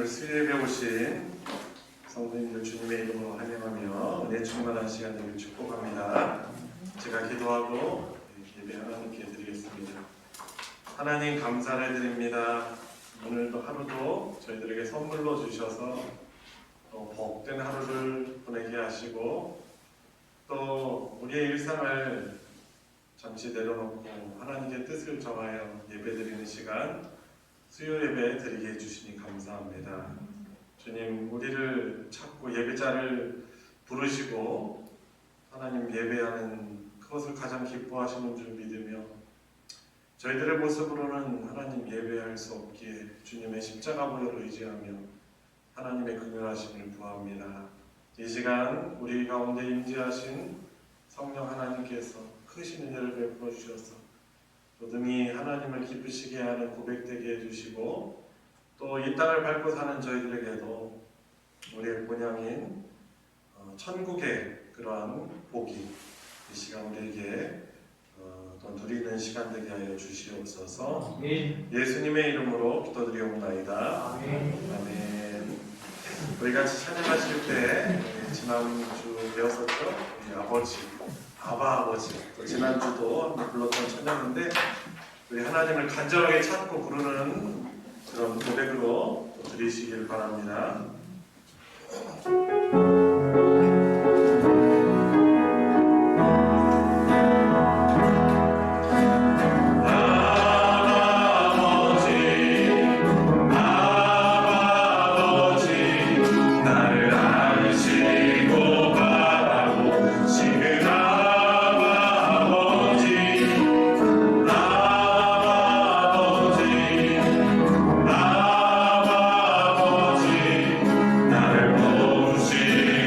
오늘 수요예배 오신 성도님들 주님의 이름으로 환영하며 은혜 충만한 시간 되길 축복합니다. 제가 기도하고 예배 하나님께 드리겠습니다. 하나님 감사를 드립니다. 오늘도 하루도 저희들에게 선물로 주셔서 또 복된 하루를 보내게 하시고 또 우리의 일상을 잠시 내려놓고 하나님의 뜻을 정하여 예배드리는 시간 수요 예배 드리게 해주시니 감사합니다. 주님, 우리를 찾고 예배자를 부르시고 하나님 예배하는 그것을 가장 기뻐하시는 줄 믿으며 저희들의 모습으로는 하나님 예배할 수 없기에 주님의 십자가 보혈을 의지하며 하나님의 긍휼하심을 구합니다. 이 시간 우리 가운데 임재하신 성령 하나님께서 크신 은혜를 베풀어 주셔서 조등히 하나님을 기쁘시게 하는 고백되게 해주시고 또 이 땅을 밟고 사는 저희들에게도 우리의 본향인 천국의 그러한 복이 이 시간 우리에게 또 누리는 시간 되게 하여 주시옵소서. 예수님의 이름으로 기도드리옵나이다. 아멘. 우리 같이 찬양하실 때 지난주 배웠었죠? 우리 아버지, 아버지. 또 지난주도 한번 불렀던 찬양인데 우리 하나님을 간절하게 찾고 부르는 그런 고백으로 드리시길 바랍니다. 나를 보시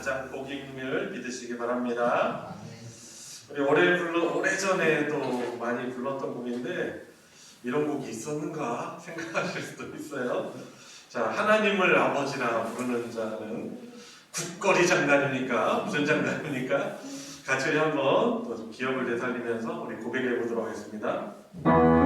가장 복이 있음을 믿으시기 바랍니다. 우리 오래전에도 많이 불렀던 곡인데 이런 곡이 있었는가 생각하실 수도 있어요. 자, 하나님을 아버지라 부르는 자는 국거리 장단이니까 무슨 장단이니까 같이 한번 또 기억을 되살리면서 우리 고백해 보도록 하겠습니다. 하나님을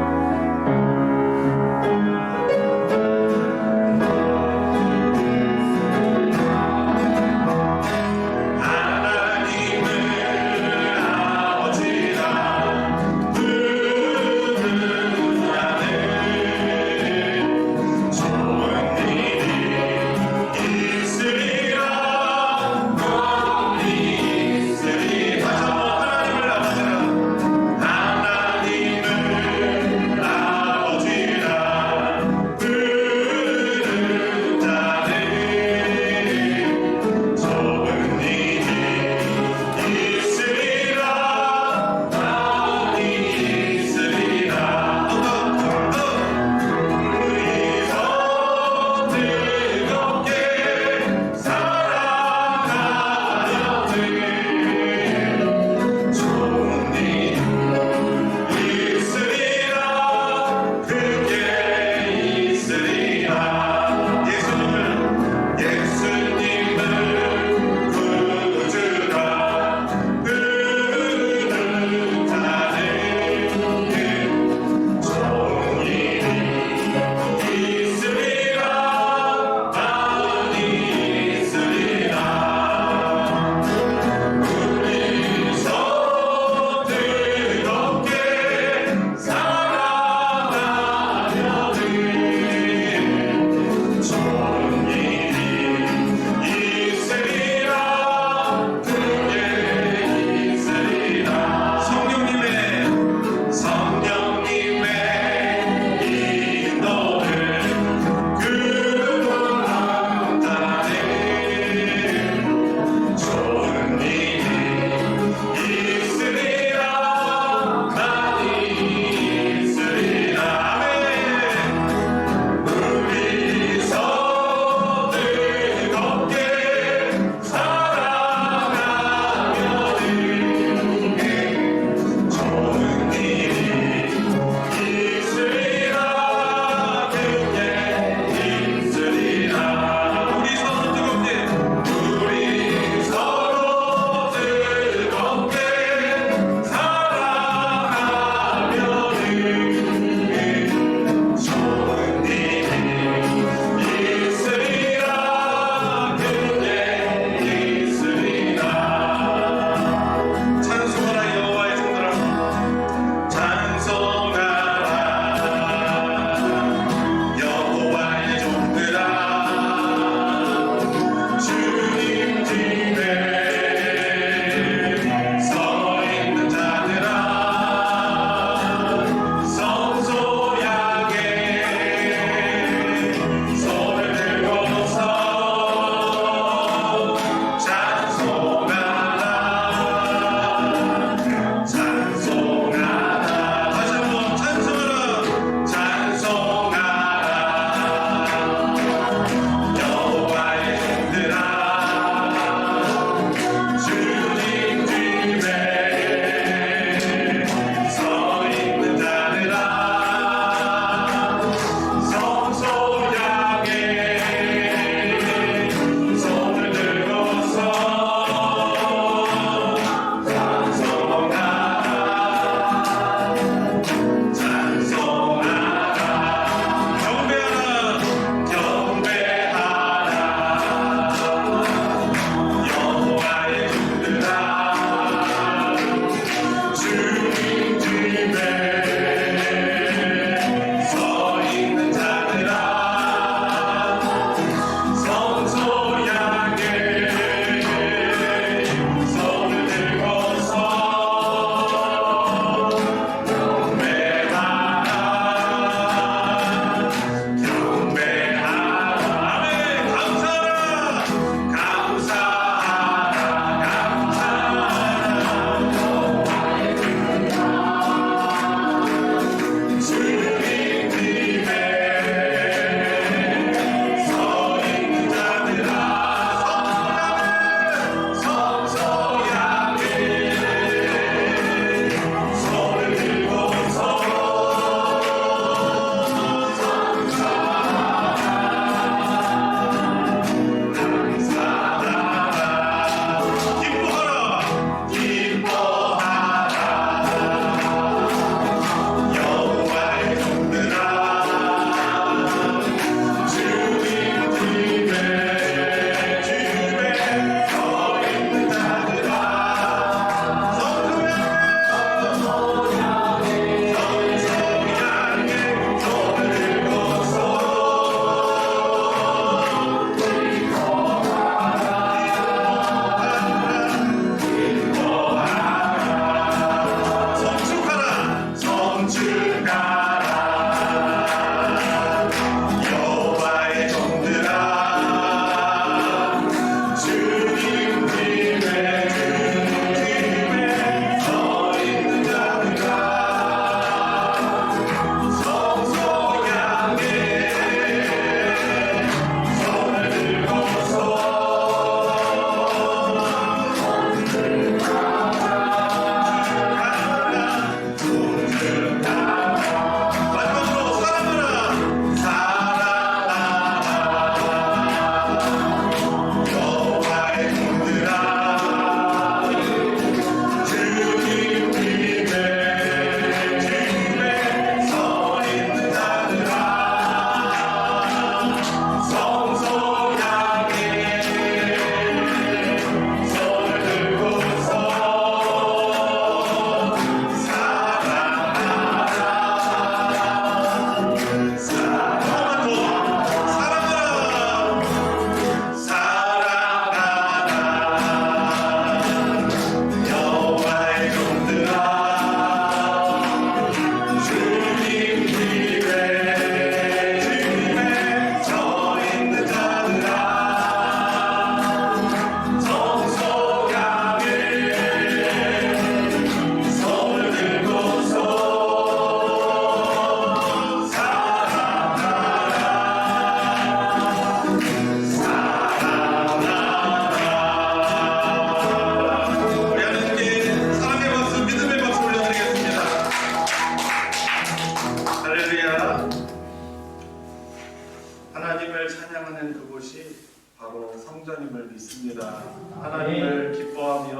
하나님을 찬양하는 그곳이 바로 성전임을 믿습니다. 하나님을 기뻐하며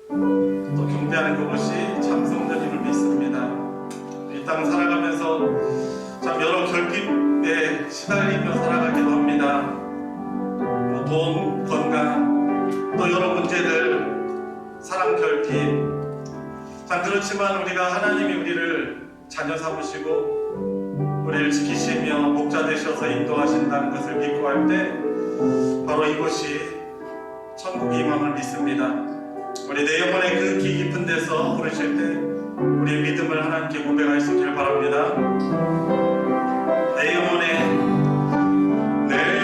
또 경배하는 그곳이 참 성전임을 믿습니다. 이 땅 살아가면서 참 여러 결핍에 시달리며 살아가기도 합니다. 뭐 돈, 건강, 또 여러 문제들, 사랑 결핍. 참 그렇지만 우리가 하나님이 우리를 자녀 삼으시고 우리를 지키시며 목자 되셔서 인도하신다는 것을 믿고 할 때 바로 이곳이 천국의 희망을 믿습니다. 우리 내 영혼의 그 깊은 데서 부르실 때 우리의 믿음을 하나님께 고백할 수 있기를 바랍니다. 내 영혼의 내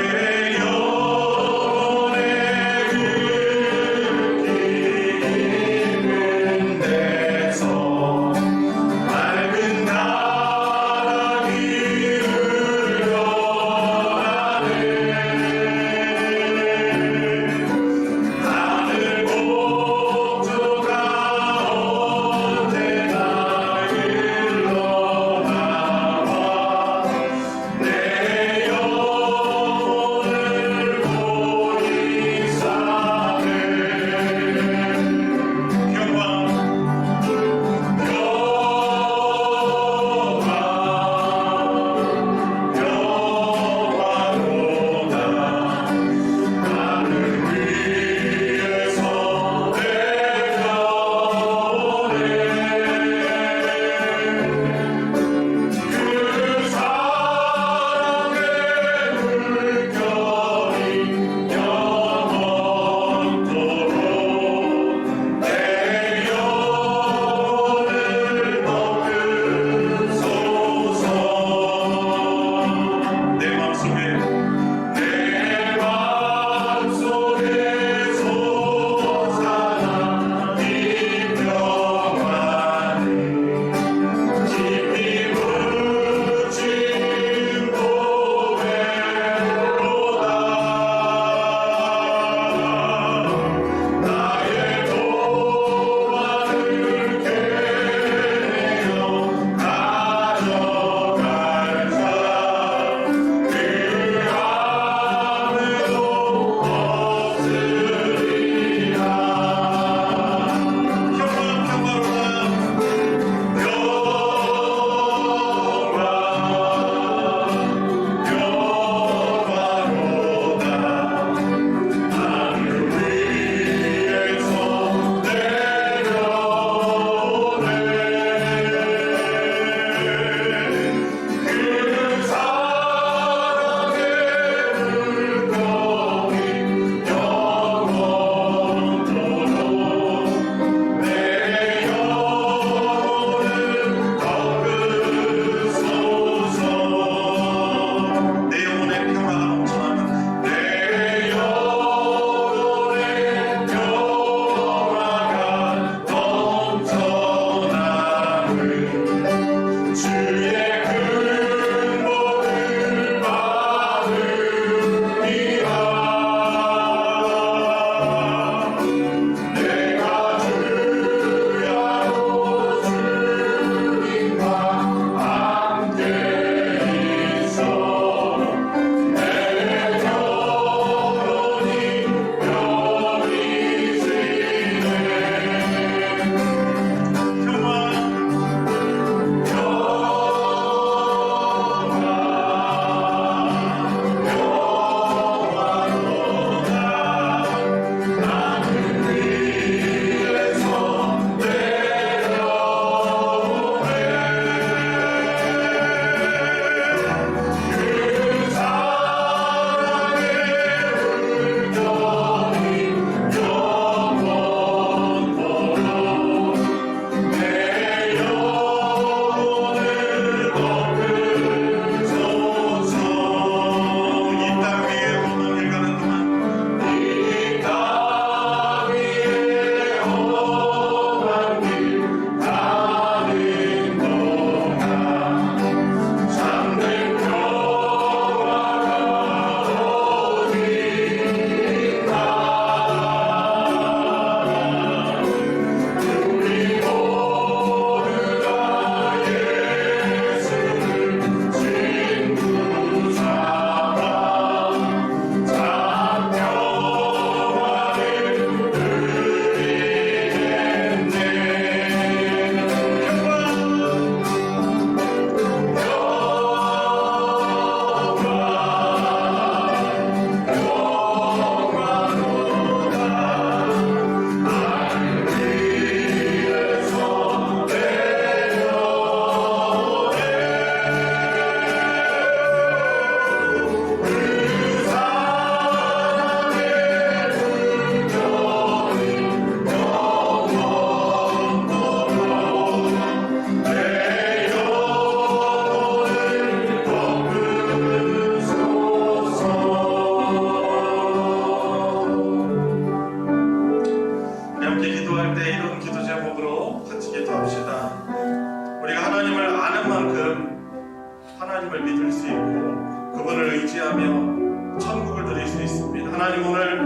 함께하며 천국을 누릴 수 있습니다. 하나님, 오늘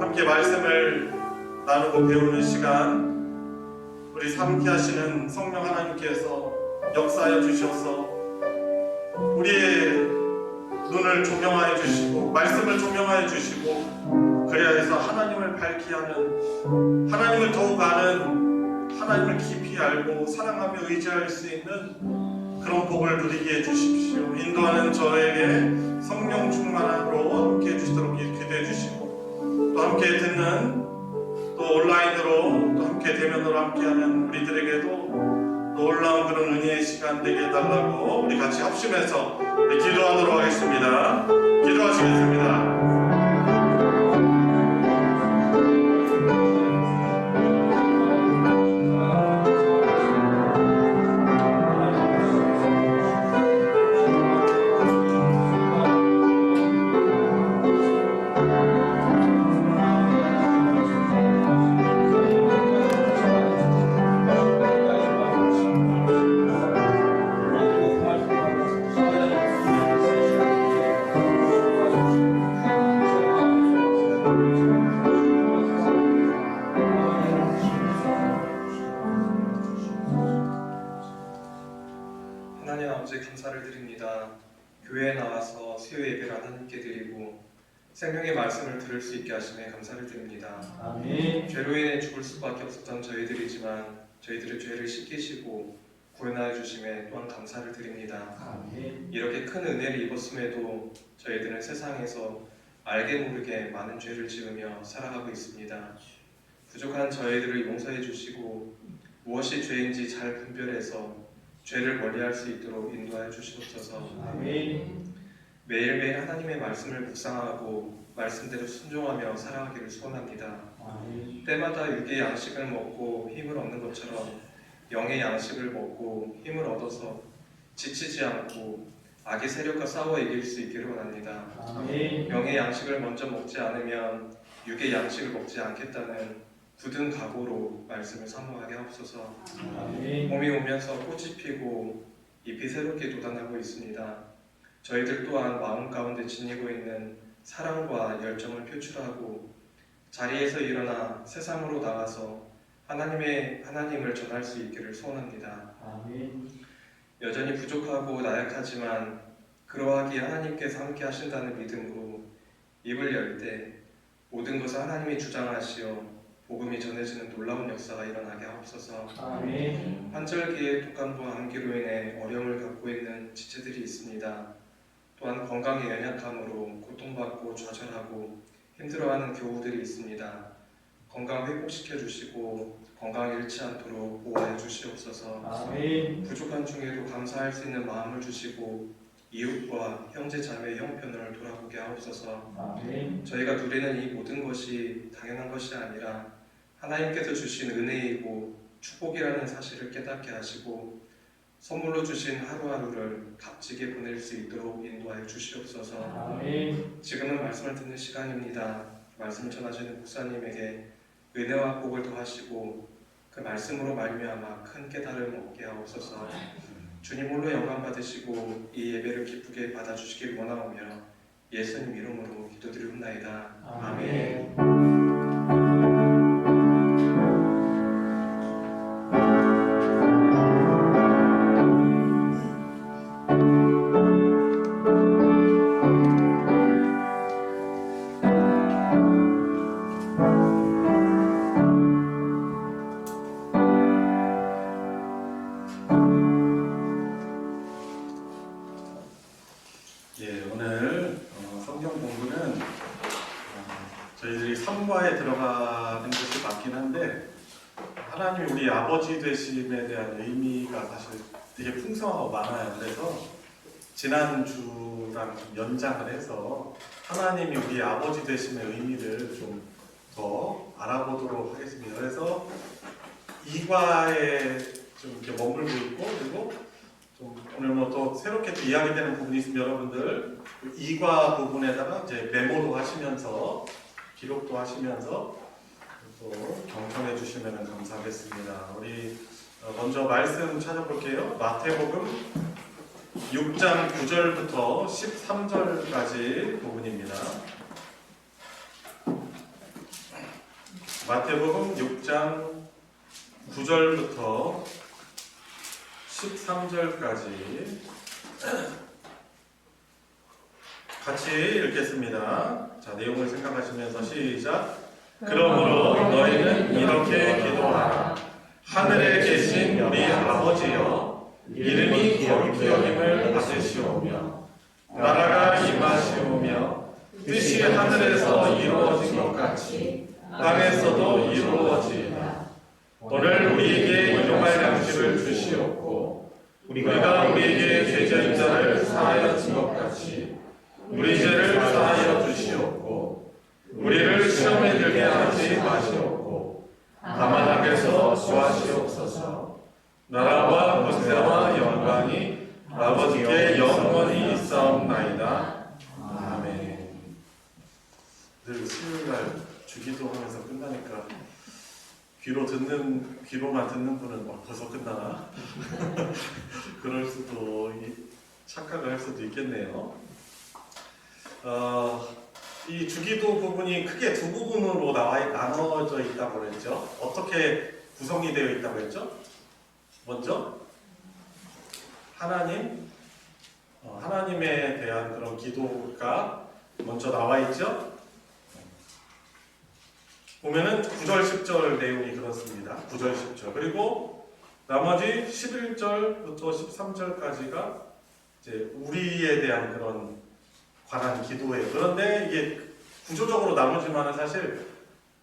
함께 말씀을 나누고 배우는 시간, 우리 함께 하시는 성령 하나님께서 역사하여 주셔서 우리의 눈을 조명하여 주시고 말씀을 조명하여 주시고, 그래야 해서 하나님을 밝히 하는, 하나님을 더욱 아는, 하나님을 깊이 알고 사랑하며 의지할 수 있는 그런 복을 누리게 해주십시오. 인도하는 저에게 성령 충만함으로 함께 해주시도록 기도해 주시고, 또 함께 듣는, 또 온라인으로 또 함께 대면으로 함께하는 우리들에게도 놀라운 그런 은혜의 시간 되게 해달라고 우리 같이 합심해서 우리 기도하도록 하겠습니다. 기도하시겠습니다. 감사를 드립니다. 교회에 나와서 수요 예배를 하나님께 드리고 생명의 말씀을 들을 수 있게 하심에 감사를 드립니다. 아멘. 죄로 인해 죽을 수밖에 없었던 저희들이지만 저희들의 죄를 씻기시고 구원하여 주심에 또한 감사를 드립니다. 아멘. 이렇게 큰 은혜를 입었음에도 저희들은 세상에서 알게 모르게 많은 죄를 지으며 살아가고 있습니다. 부족한 저희들을 용서해 주시고 무엇이 죄인지 잘 분별해서 죄를 멀리할 수 있도록 인도하여 주시옵소서. 아멘. 매일매일 하나님의 말씀을 묵상하고 말씀대로 순종하며 살아가기를 소원합니다. 아멘. 때마다 육의 양식을 먹고 힘을 얻는 것처럼 영의 양식을 먹고 힘을 얻어서 지치지 않고 악의 세력과 싸워 이길 수 있기를 원합니다. 아멘. 영의 양식을 먼저 먹지 않으면 육의 양식을 먹지 않겠다는 굳은 각오로 말씀을 사모하게 하옵소서. 아멘. 봄이 오면서 꽃이 피고 잎이 새롭게 돋아나고 있습니다. 저희들 또한 마음 가운데 지니고 있는 사랑과 열정을 표출하고 자리에서 일어나 세상으로 나가서 하나님을 전할 수 있기를 소원합니다. 아멘. 여전히 부족하고 나약하지만 그러하기에 하나님께서 함께 하신다는 믿음으로 입을 열 때 모든 것을 하나님이 주장하시어 복음이 전해지는 놀라운 역사가 일어나게 하옵소서. 아멘. 환절기에 독감과 감기로 인해 어려움을 갖고 있는 지체들이 있습니다. 또한 건강에 연약함으로 고통받고 좌절하고 힘들어하는 교우들이 있습니다. 건강 회복시켜 주시고 건강 잃지 않도록 보호해 주시옵소서. 아멘. 부족한 중에도 감사할 수 있는 마음을 주시고 이웃과 형제 자매의 형편을 돌아보게 하옵소서. 아멘. 저희가 누리는 이 모든 것이 당연한 것이 아니라 하나님께서 주신 은혜이고 축복이라는 사실을 깨닫게 하시고 선물로 주신 하루하루를 값지게 보낼 수 있도록 인도하여 주시옵소서. 아멘. 지금은 말씀을 듣는 시간입니다. 말씀을 전하시는 목사님에게 은혜와 복을 더하시고 그 말씀으로 말미암아 큰 깨달음을 얻게 하옵소서. 주님 홀로 영광 받으시고 이 예배를 기쁘게 받아주시길 원하오며 예수님 이름으로 기도드리옵나이다. 아멘. 오늘 성경 공부는 저희들이 성과에 들어가는 것이 맞긴 한데 하나님이 우리 아버지 되심에 대한 의미가 사실 되게 풍성하고 많아요. 그래서 지난주랑 연장을 해서 하나님이 우리 아버지 되심의 의미를 좀 더 알아보도록 하겠습니다. 그래서 이과에 좀 이렇게 머물고 있고, 그리고 좀 오늘 뭐 또 새롭게 또 이야기되는 부분이 있으면 여러분들 이과 부분에다가 이제 메모도 하시면서 기록도 하시면서 또 경청해 주시면 감사하겠습니다. 우리 먼저 말씀 찾아볼게요. 마태복음 6장 9절부터 13절까지 부분입니다. 마태복음 6장 9절부터 13절까지 같이 읽겠습니다. 자, 내용을 생각하시면서 시작. 그러므로 너희는 이렇게 기도하라. 하늘에 계신 우리 아버지여, 이름이 거룩히 여김을 받으시오며 나라가 임하시오며 뜻이 하늘에서 이루어진 것 같이 땅에서도 이루어지이다. 오늘 우리에게 일용할 양식을 주시옵고 우리가 우리에게 죄지은 자를 사하여 준 것 같이 우리 죄를 사하여 주시옵고 우리를 시험에 들게 하지 마시옵고 다만 악에서 구하시옵소서. 나라와 권세와 영광이 아버지께 영원히 있사옵나이다. 아멘. 늘 수요일날 주기도하면서 끝나니까 귀로만 듣는 분은 막 벌써 끝나나? 그럴 수도, 착각을 할 수도 있겠네요. 이 주기도 부분이 크게 두 부분으로 나눠져 있다고 그랬죠. 어떻게 구성이 되어 있다고 했죠? 먼저 하나님에 대한 그런 기도가 먼저 나와 있죠. 보면은 9절 10절 내용이 그렇습니다. 9절 10절. 그리고 나머지 11절부터 13절까지가 이제 우리에 대한 그런 관한 기도예요. 그런데 이게 구조적으로 나누지만은 사실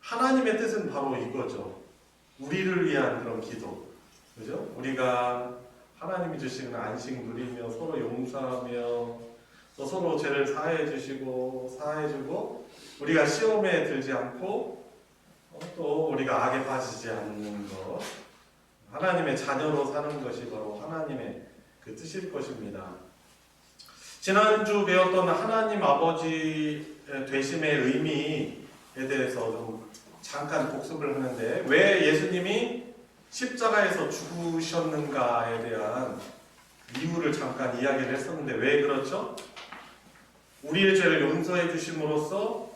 하나님의 뜻은 바로 이거죠. 우리를 위한 그런 기도. 그죠? 우리가 하나님이 주시는 안식 누리며 서로 용서하며 또 서로 죄를 사하해 주고 우리가 시험에 들지 않고 또 우리가 악에 빠지지 않는 것, 하나님의 자녀로 사는 것이 바로 하나님의 그 뜻일 것입니다. 지난주 배웠던 하나님 아버지 되심의 의미에 대해서 좀 잠깐 복습을 하는데, 왜 예수님이 십자가에서 죽으셨는가에 대한 이유를 잠깐 이야기를 했었는데, 왜 그렇죠? 우리의 죄를 용서해 주심으로써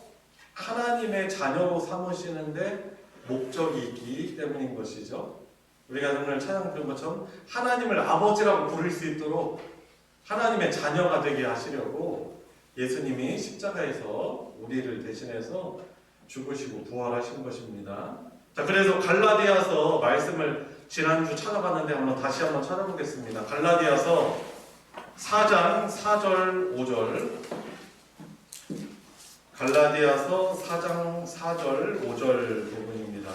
하나님의 자녀로 삼으시는데 목적이 있기 때문인 것이죠. 우리가 오늘 찬양 들은 것처럼 하나님을 아버지라고 부를 수 있도록 하나님의 자녀가 되게 하시려고 예수님이 십자가에서 우리를 대신해서 죽으시고 부활하신 것입니다. 자, 그래서 갈라디아서 말씀을 지난주 찾아봤는데 다시 한번 찾아보겠습니다. 갈라디아서 4장 4절 5절, 갈라디아서 4장 4절 5절 부분입니다.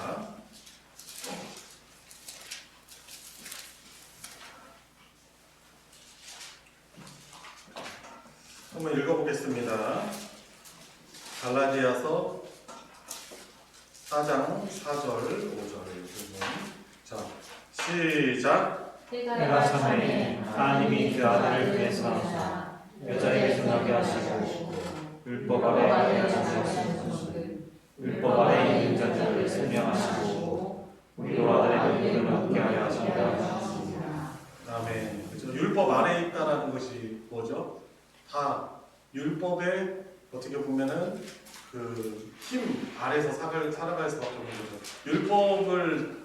한번 읽어보겠습니다. 갈라디아서 4장 4절 5절 부분. 자, 시작. 때가 참에 하나님이 그 아들을 위해서 여자에게 순하게 하시고 율법 아래 율법 아래 있는 자들을 생명하시고 우리로 아들의 능력을 얻게 하려 하신다. 아멘. 그렇죠. 율법 아래에 있다라는 것이 뭐죠? 다 율법에 어떻게 보면은 그 힘 아래서 살아갈 수밖에 없는 거죠. 율법을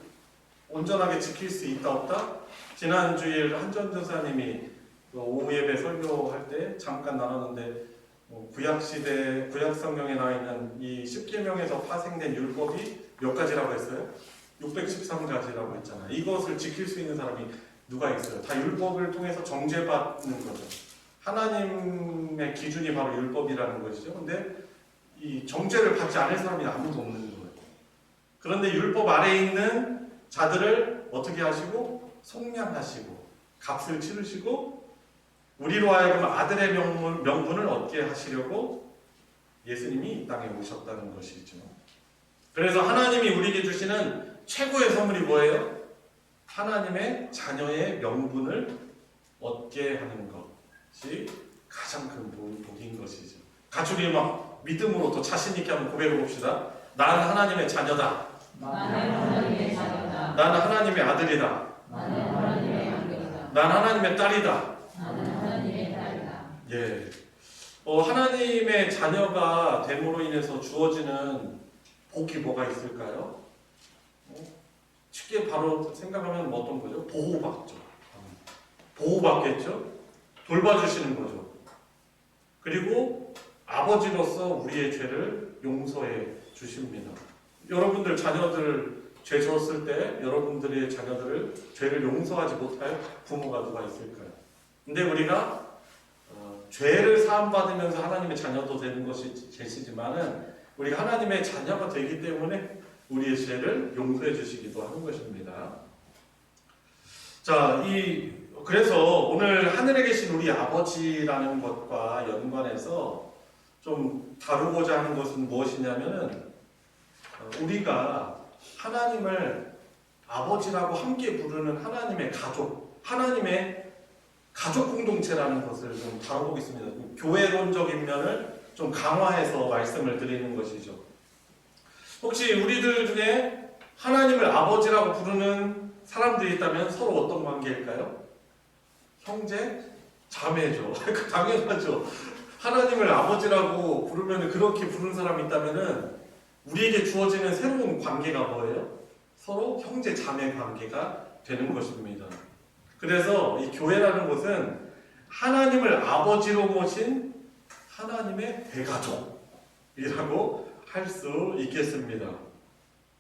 온전하게 지킬 수 있다 없다? 지난 주일 한전 전사님이 오후 예배 설교할 때 잠깐 나눴는데, 구약 시대 구약 성경에 나와 있는 이 10계명에서 파생된 율법이 몇 가지라고 했어요? 613가지라고 했잖아요. 이것을 지킬 수 있는 사람이 누가 있어요? 다 율법을 통해서 정죄받는 거죠. 하나님의 기준이 바로 율법이라는 것이죠. 근데 이 정죄를 받지 않을 사람이 아무도 없는 거예요. 그런데 율법 아래에 있는 자들을 어떻게 하시고? 속량하시고 값을 치르시고 우리로 하여금 아들의 명분을 얻게 하시려고 예수님이 이 땅에 오셨다는 것이죠. 그래서 하나님이 우리에게 주시는 최고의 선물이 뭐예요? 하나님의 자녀의 명분을 얻게 하는 것이 가장 큰 복인 것이죠. 같이 우리 막 믿음으로 더 자신 있게 한번 고백해 봅시다. 나는 하나님의 자녀다. 나는 하나님의 자녀다. 나는 하나님의 아들이다. 나는 하나님의 아들이다. 나는 하나님의 딸이다. 나는 예. 하나님의 자녀가 됨으로 인해서 주어지는 복이 뭐가 있을까요? 쉽게 바로 생각하면 뭐 어떤 거죠? 보호받죠. 보호받겠죠? 돌봐주시는 거죠. 그리고 아버지로서 우리의 죄를 용서해 주십니다. 여러분들 자녀들 죄 지었을 때 여러분들의 자녀들을 죄를 용서하지 못할 부모가 누가 있을까요? 근데 우리가 죄를 사함받으면서 하나님의 자녀도 되는 것이 계시지만은 우리가 하나님의 자녀가 되기 때문에 우리의 죄를 용서해 주시기도 하는 것입니다. 자, 그래서 오늘 하늘에 계신 우리 아버지라는 것과 연관해서 좀 다루고자 하는 것은 무엇이냐면은 우리가 하나님을 아버지라고 함께 부르는 하나님의 가족 공동체라는 것을 좀 다뤄보겠습니다. 교회론적인 면을 좀 강화해서 말씀을 드리는 것이죠. 혹시 우리들 중에 하나님을 아버지라고 부르는 사람들이 있다면 서로 어떤 관계일까요? 형제, 자매죠. 당연하죠. 하나님을 아버지라고 부르면 그렇게 부르는 사람이 있다면은 우리에게 주어지는 새로운 관계가 뭐예요? 서로 형제, 자매 관계가 되는 것입니다. 그래서 이 교회라는 것은 하나님을 아버지로 모신 하나님의 대가족이라고 할 수 있겠습니다.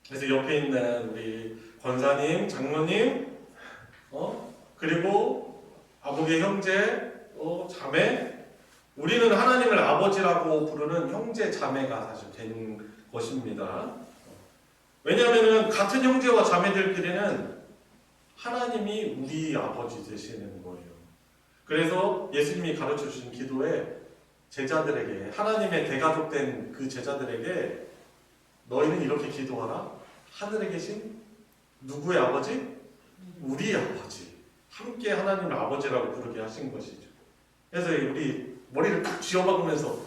그래서 옆에 있는 우리 권사님, 장로님, 그리고 아버지 형제, 자매, 우리는 하나님을 아버지라고 부르는 형제, 자매가 사실 되는 것입니다. 왜냐하면 같은 형제와 자매들끼리는 하나님이 우리 아버지 되시는 거예요. 그래서 예수님이 가르쳐 주신 기도에 제자들에게, 하나님의 대가족된 그 제자들에게 너희는 이렇게 기도하라. 하늘에 계신 누구의 아버지? 우리 아버지. 함께 하나님을 아버지라고 부르게 하신 것이죠. 그래서 우리 머리를 탁 쥐어박으면서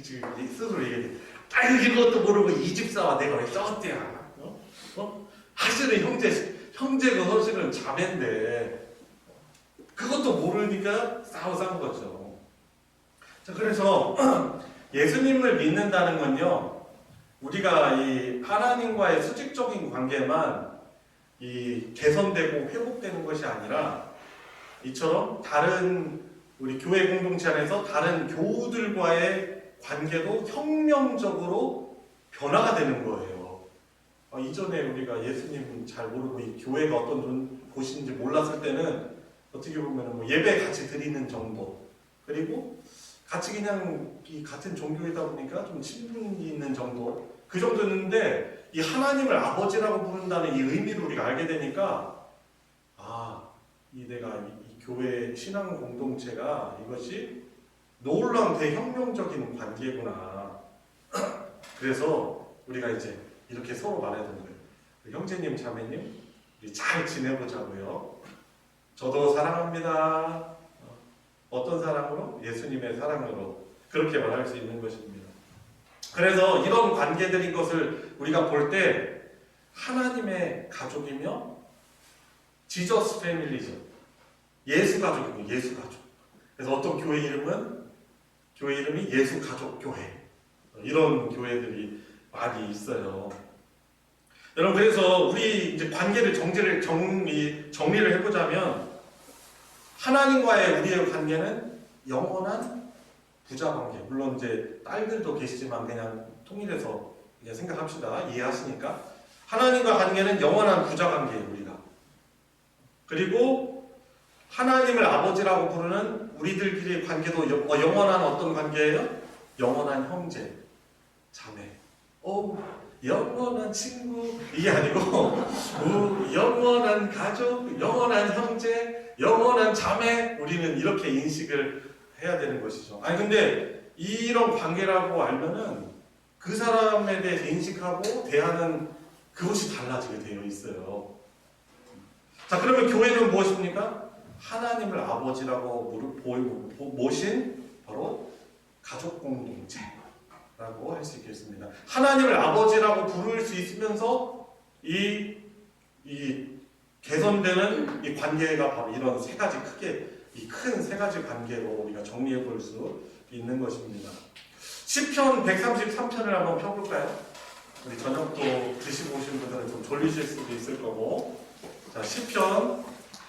지금 스스로 얘기해. 이것도 모르고 이 집사와 내가 왜 쩌대야? 사실은 형제고 사실은 자매인데 그것도 모르니까 싸운 거죠. 자, 그래서 예수님을 믿는다는 건요, 우리가 이 하나님과의 수직적인 관계만 개선되고 회복되는 것이 아니라 이처럼 다른 우리 교회 공동체 안에서 다른 교우들과의 관계도 혁명적으로 변화가 되는 거예요. 이전에 우리가 예수님 잘 모르고 이 교회가 어떤 곳인지 몰랐을 때는 어떻게 보면 뭐 예배 같이 드리는 정도, 그리고 같이 그냥 같은 종교이다 보니까 좀 친분이 있는 정도, 그 정도였는데 이 하나님을 아버지라고 부른다는 이 의미를 우리가 알게 되니까 내가 이 교회 신앙 공동체가 이것이 놀라운 대혁명적인 관계구나. 그래서 우리가 이제 이렇게 서로 말해주는 거예요. 형제님, 자매님, 우리 잘 지내보자고요. 저도 사랑합니다. 어떤 사랑으로? 예수님의 사랑으로. 그렇게 말할 수 있는 것입니다. 그래서 이런 관계들인 것을 우리가 볼 때 하나님의 가족이며 지저스 패밀리죠. 예수 가족이고 예수 가족. 그래서 어떤 교회 이름이 예수 가족 교회. 이런 교회들이 많이 있어요. 여러분, 그래서 우리 이제 관계를 정리를 해보자면 하나님과의 우리의 관계는 영원한 부자 관계. 물론 이제 딸들도 계시지만 그냥 통일해서 그냥 생각합시다. 이해하시니까. 하나님과 관계는 영원한 부자 관계예요, 우리가. 그리고 하나님을 아버지라고 부르는 우리들끼리의 관계도 영원한 어떤 관계예요? 영원한 형제, 자매. 영원한 친구, 이게 아니고 영원한 가족, 영원한 형제, 영원한 자매, 우리는 이렇게 인식을 해야 되는 것이죠. 근데 이런 관계라고 알면은 그 사람에 대해서 인식하고 대하는 그것이 달라지게 되어 있어요. 자, 그러면 교회는 무엇입니까? 하나님을 아버지라고 모신 바로 가족 공동체라고 할 수 있겠습니다. 하나님을 아버지라고 부를 수 있으면서 이 개선되는 이 관계가 바로 이런 세 가지 크게 이 큰 세 가지 관계로 우리가 정리해 볼 수 있는 것입니다. 시편 133편을 한번 펴볼까요? 우리 저녁도 드시고 오신 분들은 좀 졸리실 수도 있을 거고. 자, 시편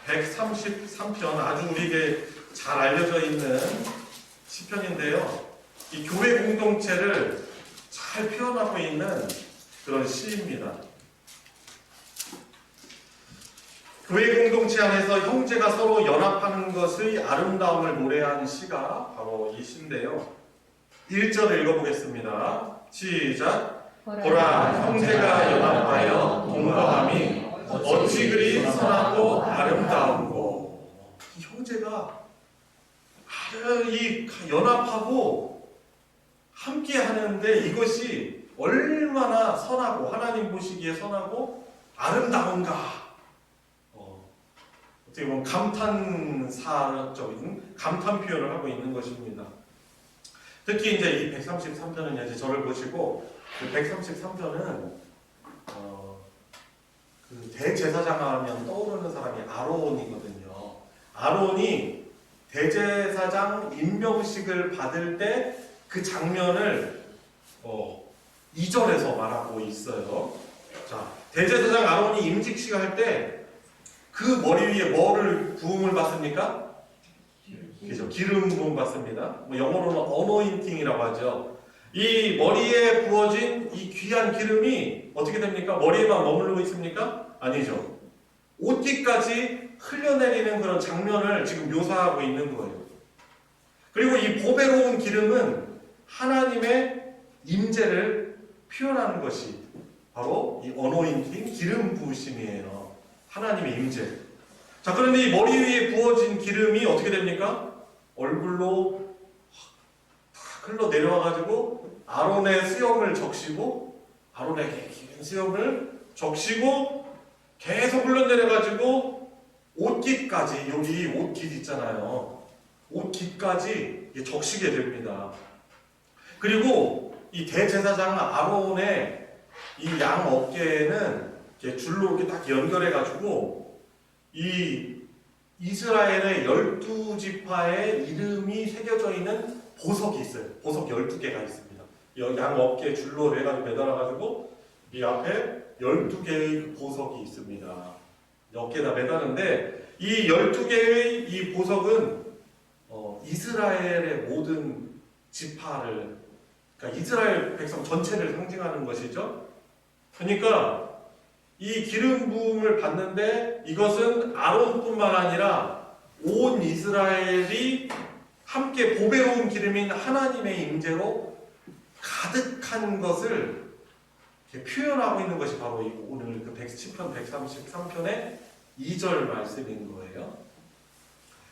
133편 아주 우리에게 잘 알려져 있는 시편인데요. 이 교회 공동체를 잘 표현하고 있는 그런 시입니다. 교회 공동체 안에서 형제가 서로 연합하는 것의 아름다움을 노래한 시가 바로 이 시인데요. 1절 읽어보겠습니다. 시작. 보라, 형제가 연합하여 동거함이 어찌 그리 선하고 아름다운고. 이 형제가 이 연합하고 함께 하는데 이것이 얼마나 선하고 하나님 보시기에 선하고 아름다운가. 어떻게 보면 감탄사적인 감탄 표현을 하고 있는 것입니다. 특히 이제 이 133편은 이제 저를 보시고 그 133편은 그 대제사장 하면 떠오르는 사람이 아론이거든요. 아론이 대제사장 임명식을 받을 때 그 장면을 2절에서 말하고 있어요. 자, 대제사장 아론이 임직식을 할 때 그 머리 위에 뭐를 부음을 받습니까? 그죠? 기름 부음 받습니다. 뭐 영어로는 어노인팅이라고 하죠. 이 머리에 부어진 이 귀한 기름이 어떻게 됩니까? 머리에만 머무르고 있습니까? 아니죠. 옷깃까지 흘려내리는 그런 장면을 지금 묘사하고 있는 거예요. 그리고 이 보배로운 기름은 하나님의 임재를 표현하는 것이 바로 이 어노인팅, 기름 부으심이에요. 하나님의 임재. 자, 그런데 이 머리 위에 부어진 기름이 어떻게 됩니까? 얼굴로 다 흘러 내려와가지고 아론의 수염을 적시고, 아론의 긴 수염을 적시고 계속 흘러내려가지고 옷깃까지, 여기 옷깃 있잖아요. 옷깃까지 적시게 됩니다. 그리고 이 대제사장 아론의 이 양 어깨에는 이렇게 줄로 이렇게 딱 연결해가지고 이 이스라엘의 12지파의 이름이 새겨져 있는 보석이 있어요. 보석 12개가 있습니다. 양 어깨에 줄로 매달아가지고 이 앞에 12개의 보석이 있습니다. 어깨에다 매다는데 이 12개의 이 보석은 이스라엘의 모든 지파를, 그러니까 이스라엘 백성 전체를 상징하는 것이죠. 그러니까 이 기름 부음을 받는데 이것은 아론뿐만 아니라 온 이스라엘이 함께 보배로운 기름인 하나님의 임재로 가득한 것을 표현하고 있는 것이 바로 오늘 그 110편 133편의 2절 말씀인 거예요.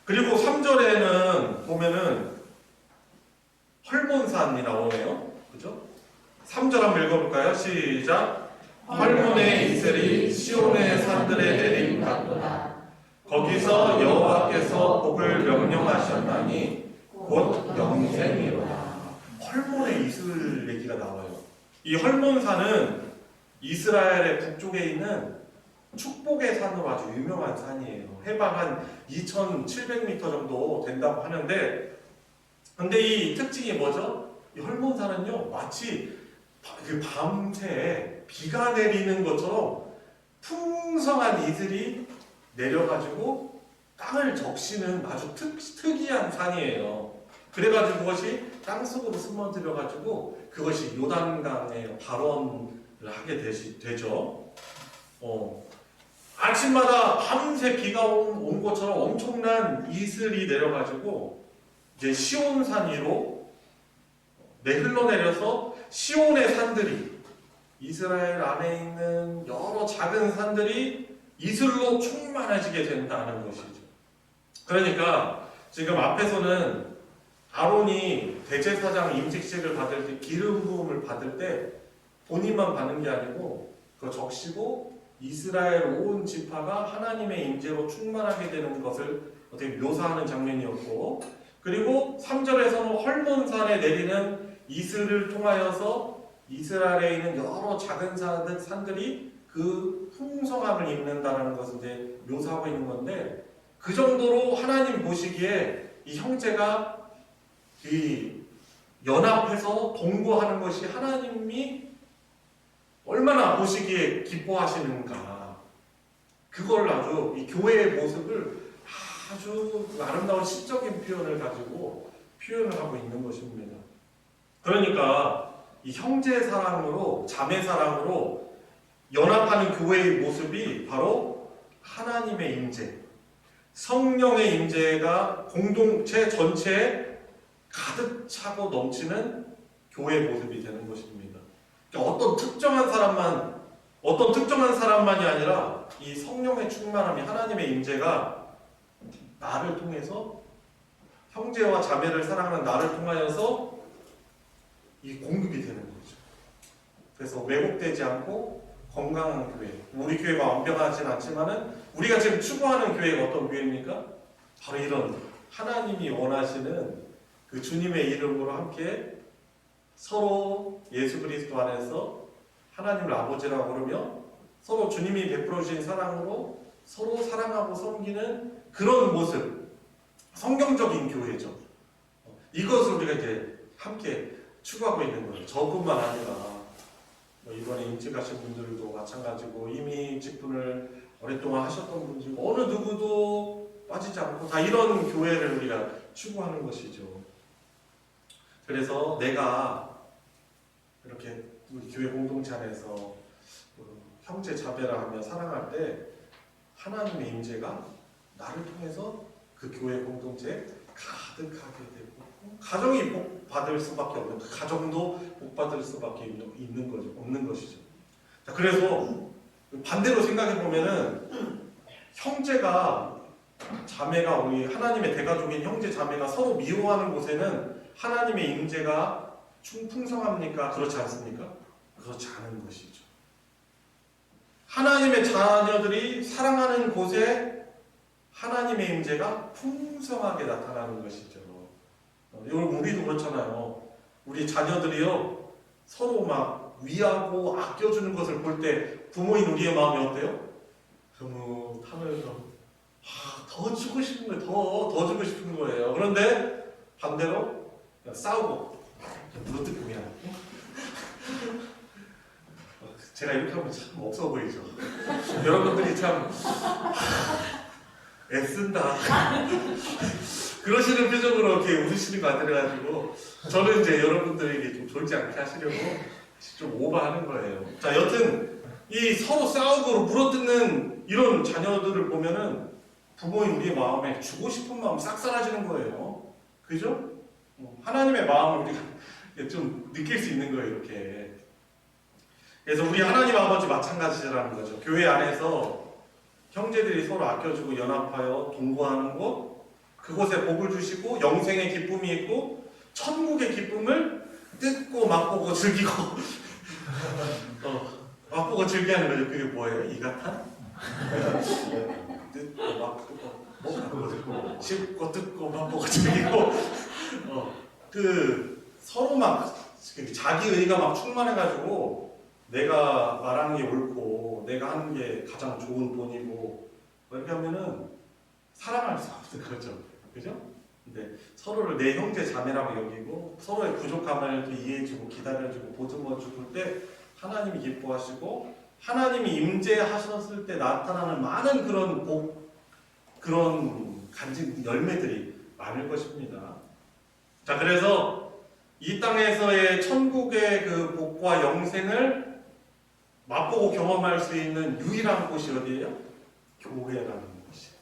그리고 3절에는 보면은 헐몬산이 나오네요. 그죠? 3절 한번 읽어볼까요? 시작. 헐몬의 이슬이 시온의 산들에 내림 같도다. 거기서 여호와께서 복을 명령하셨나니 곧 영생이로다. 헐몬의 이슬 얘기가 나와요. 이 헐몬산은 이스라엘의 북쪽에 있는 축복의 산으로 아주 유명한 산이에요. 해발 한 2,700m 정도 된다고 하는데, 근데 이 특징이 뭐죠? 이 헐몬산은요, 마치 그 밤새 비가 내리는 것처럼 풍성한 이슬이 내려가지고 땅을 적시는 아주 특이한 산이에요. 그래가지고 그것이 땅속으로 스며들어가지고 그것이 요단강에 발원을 하게 되죠. 아침마다 밤새 비가 온 것처럼 엄청난 이슬이 내려가지고 이제 시온산 위로 흘러내려서 시온의 산들이, 이스라엘 안에 있는 여러 작은 산들이 이슬로 충만해지게 된다는 것이죠. 그러니까 지금 앞에서는 아론이 대제사장 임직식을 받을 때, 기름 부음을 받을 때 본인만 받는 게 아니고 그거 적시고 이스라엘 온 지파가 하나님의 임재로 충만하게 되는 것을 어떻게 묘사하는 장면이었고, 그리고 3절에서는 헐몬산에 내리는 이슬을 통하여서 이스라엘에 있는 여러 작은 산들이 그 풍성함을 입는다는 것을 이제 묘사하고 있는 건데, 그 정도로 하나님 보시기에 이 형제가 이 연합해서 동거하는 것이 하나님이 얼마나 보시기에 기뻐하시는가. 그걸 아주 이 교회의 모습을 아주 아름다운 시적인 표현을 가지고 표현을 하고 있는 것입니다. 그러니까 이 형제 사랑으로, 자매 사랑으로 연합하는 교회의 모습이 바로 하나님의 임재, 성령의 임재가 공동체 전체에 가득 차고 넘치는 교회의 모습이 되는 것입니다. 그러니까 어떤 특정한 사람만이 아니라 이 성령의 충만함이, 하나님의 임재가 나를 통해서, 형제와 자매를 사랑하는 나를 통하여서 이 공급이 되는 거죠. 그래서 왜곡되지 않고 건강한 교회. 우리 교회가 완벽하진 않지만은 우리가 지금 추구하는 교회가 어떤 교회입니까? 바로 이런 하나님이 원하시는 그 주님의 이름으로 함께 서로 예수 그리스도 안에서 하나님을 아버지라고 부르며 서로 주님이 베풀어 주신 사랑으로 서로 사랑하고 섬기는 그런 모습, 성경적인 교회죠. 이것을 우리가 이제 함께 추구하고 있는 거예요. 저뿐만 아니라 이번에 임직 가신 분들도 마찬가지고 이미 직분을 오랫동안 하셨던 분들 어느 누구도 빠지지 않고 다 이런 교회를 우리가 추구하는 것이죠. 그래서 내가 이렇게 우리 교회 공동체 안에서 형제 자매라 하며 사랑할 때 하나님의 임재가 나를 통해서 그 교회 공동체에 가득하게 되고 가정이 복 받을 수밖에 없는, 그 가정도 복 받을 수밖에 없는 것이죠. 자, 그래서 반대로 생각해 보면은 형제가, 자매가, 우리 하나님의 대가족인 형제 자매가 서로 미워하는 곳에는 하나님의 임재가 풍성합니까? 그렇지 않습니까? 그렇지 않은 것이죠. 하나님의 자녀들이 사랑하는 곳에 하나님의 임재가 풍성하게 나타나는 것이죠. 여러분, 우리도 그렇잖아요. 우리 자녀들이요, 서로 막 위하고 아껴주는 것을 볼 때 부모인 우리의 마음이 어때요? 흐뭇하면서 더 주고 싶은 거예요. 더 주고 싶은 거예요. 그런데 반대로 싸우고 무릇 그냥 제가 이렇게 하면 참 없어 보이죠. 여러분들이 참 애쓴다 그러시는 표정으로 이렇게 웃으시는 것 같아가지고 저는 이제 여러분들에게 좀 졸지 않게 하시려고 좀 오버하는 거예요. 자, 여튼 이 서로 싸우고 물어뜯는 이런 자녀들을 보면은 부모인 우리의 마음에 주고 싶은 마음 싹 사라지는 거예요. 그죠? 하나님의 마음을 우리가 좀 느낄 수 있는 거예요, 이렇게. 그래서 우리 하나님 아버지 마찬가지라는 거죠. 교회 안에서 형제들이 서로 아껴주고 연합하여 동거하는 곳, 그곳에 복을 주시고 영생의 기쁨이 있고 천국의 기쁨을 뜯고 맛보고 즐기고 맛보고 즐기하는 거죠. 그게 뭐예요? 이가탄? 뜯고 맛보고 먹고 씹고 뜯고 맛보고 즐기고 그 서로 막 자기 의가 막 충만해가지고 내가 말하는 게 옳고 내가 하는 게 가장 좋은 본이고 이렇게 하면은 사랑할 수 없는 거죠. 그죠? 근데 서로를 내 형제 자매라고 여기고 서로의 부족함을 이해해주고 기다려주고 보듬어줄 때 하나님이 기뻐하시고 하나님이 임재하셨을 때 나타나는 많은 그런 복, 그런 간증 열매들이 많을 것입니다. 자, 그래서 이 땅에서의 천국의 그 복과 영생을 맛보고 경험할 수 있는 유일한 곳이 어디예요? 교회라는 곳이에요.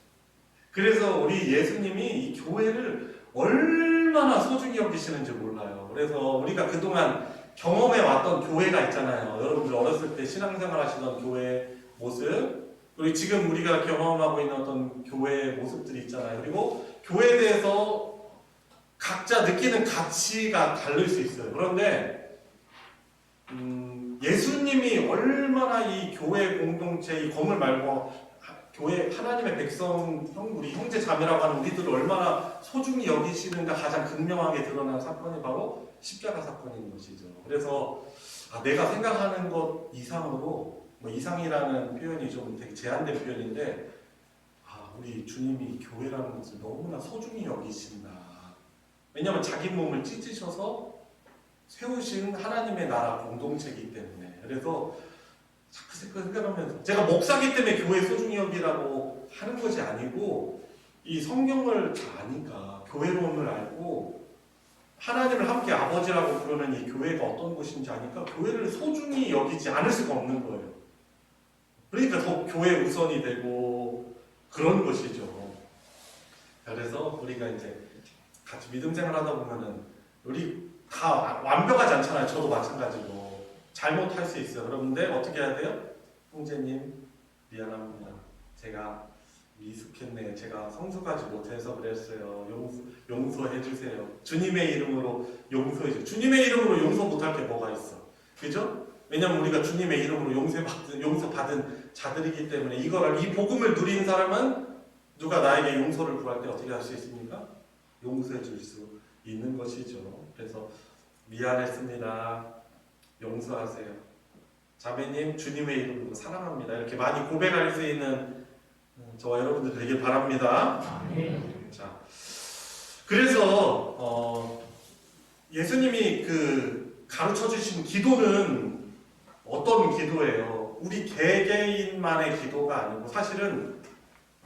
그래서 우리 예수님이 이 교회를 얼마나 소중히 여기시는지 몰라요. 그래서 우리가 그동안 경험해 왔던 교회가 있잖아요. 여러분들 어렸을 때 신앙생활 하시던 교회 모습, 그리고 지금 우리가 경험하고 있는 어떤 교회의 모습들이 있잖아요. 그리고 교회에 대해서 각자 느끼는 가치가 다를 수 있어요. 그런데 예수님이 얼마나 이 교회 공동체, 이 건물 말고 교회 하나님의 백성, 우리 형제 자매라고 하는 우리들을 얼마나 소중히 여기시는가 가장 극명하게 드러난 사건이 바로 십자가 사건인 것이죠. 그래서 내가 생각하는 것 이상으로, 이상이라는 표현이 좀 되게 제한된 표현인데 우리 주님이 교회라는 것을 너무나 소중히 여기신다. 왜냐하면 자기 몸을 찢으셔서 세우신 하나님의 나라 공동체이기 때문에. 그래서 자꾸 생각하면서 제가 목사기 때문에 교회 소중히 여기라고 하는 것이 아니고 이 성경을 잘 아니까 교회론을 알고 하나님을 함께 아버지라고 부르는 이 교회가 어떤 곳인지 아니까 교회를 소중히 여기지 않을 수가 없는 거예요. 그러니까 더 교회 우선이 되고 그런 것이죠. 그래서 우리가 이제 같이 믿음 생활하다 보면은 우리 다 완벽하지 않잖아요. 저도 마찬가지로 잘못할 수 있어요. 그런데 어떻게 해야 돼요? 형제님 미안합니다. 제가 미숙했네. 제가 성숙하지 못해서 그랬어요. 용서해 주세요. 주님의 이름으로 용서해 주세요. 주님의 이름으로 용서 못할 게 뭐가 있어? 그죠? 왜냐면 우리가 주님의 이름으로 용서받은 자들이기 때문에 이 복음을 누린 사람은 누가 나에게 용서를 구할 때 어떻게 할 수 있습니까? 용서해 줄 수 있는 것이죠. 그래서 미안했습니다. 용서하세요. 자매님 주님의 이름으로 사랑합니다. 이렇게 많이 고백할 수 있는 저와 여러분들 되길 바랍니다. 자, 그래서 예수님이 가르쳐 주신 기도는 어떤 기도예요? 우리 개개인만의 기도가 아니고 사실은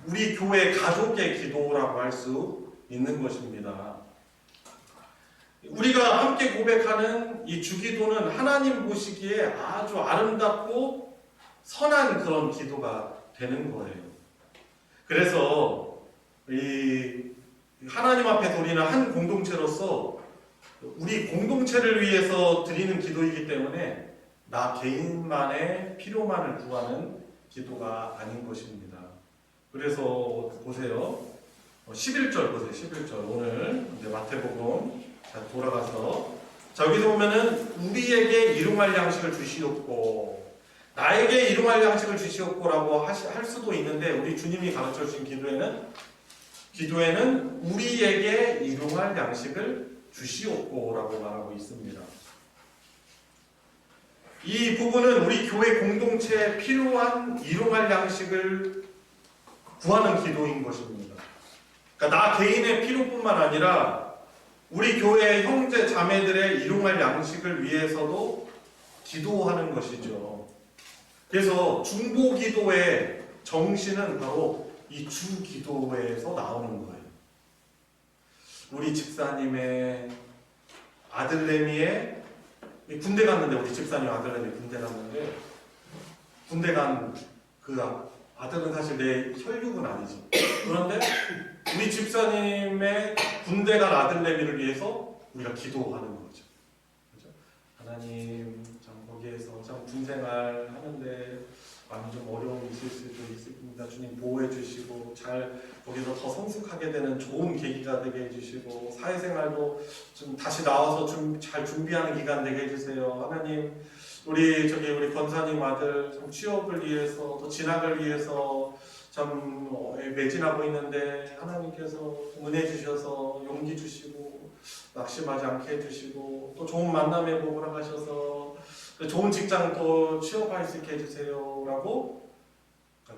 우리 교회 가족의 기도라고 할 수 있는 것입니다. 우리가 함께 고백하는 이 주기도는 하나님 보시기에 아주 아름답고 선한 그런 기도가 되는 거예요. 그래서 이 하나님 앞에 드리는 한 공동체로서 우리 공동체를 위해서 드리는 기도이기 때문에 나 개인만의 필요만을 구하는 기도가 아닌 것입니다. 그래서 보세요. 11절 보세요. 11절 오늘 이제 마태복음 돌아가서 자 여기서 보면은 우리에게 일용할 양식을 주시옵고 나에게 일용할 양식을 주시옵고라고 할 수도 있는데 우리 주님이 가르쳐 주신 기도에는 우리에게 일용할 양식을 주시옵고라고 말하고 있습니다. 이 부분은 우리 교회 공동체에 필요한 일용할 양식을 구하는 기도인 것입니다. 그러니까 나 개인의 필요뿐만 아니라 우리 교회 형제 자매들의 일용할 양식을 위해서도 기도하는 것이죠. 그래서 중보기도의 정신은 바로 이 주기도에서 나오는 거예요. 우리 집사님의 아들내미의 군대 갔는데 우리 집사님 아들내미 군대 갔는데 군대 간 그 아들은 사실 내 혈육은 아니지. 그런데 우리 집사님의 군대 간 아들내미를 위해서 우리가 기도하는 거죠. 그렇죠? 하나님, 참 거기에서 참 군생활 하는데 많이 좀 어려움이 있을 수도 있습니다. 주님 보호해 주시고 잘 거기서 더 성숙하게 되는 좋은 계기가 되게 해주시고 사회생활도 좀 다시 나와서 좀 잘 준비하는 기간 되게 해주세요. 하나님 우리 권사님 아들 참 취업을 위해서 또 진학을 위해서 참 매진하고 있는데 하나님께서 은혜 주셔서 용기 주시고 낙심하지 않게 해주시고 또 좋은 만남의 복을 하셔서 좋은 직장 또 취업할 수 있게 해주세요 라고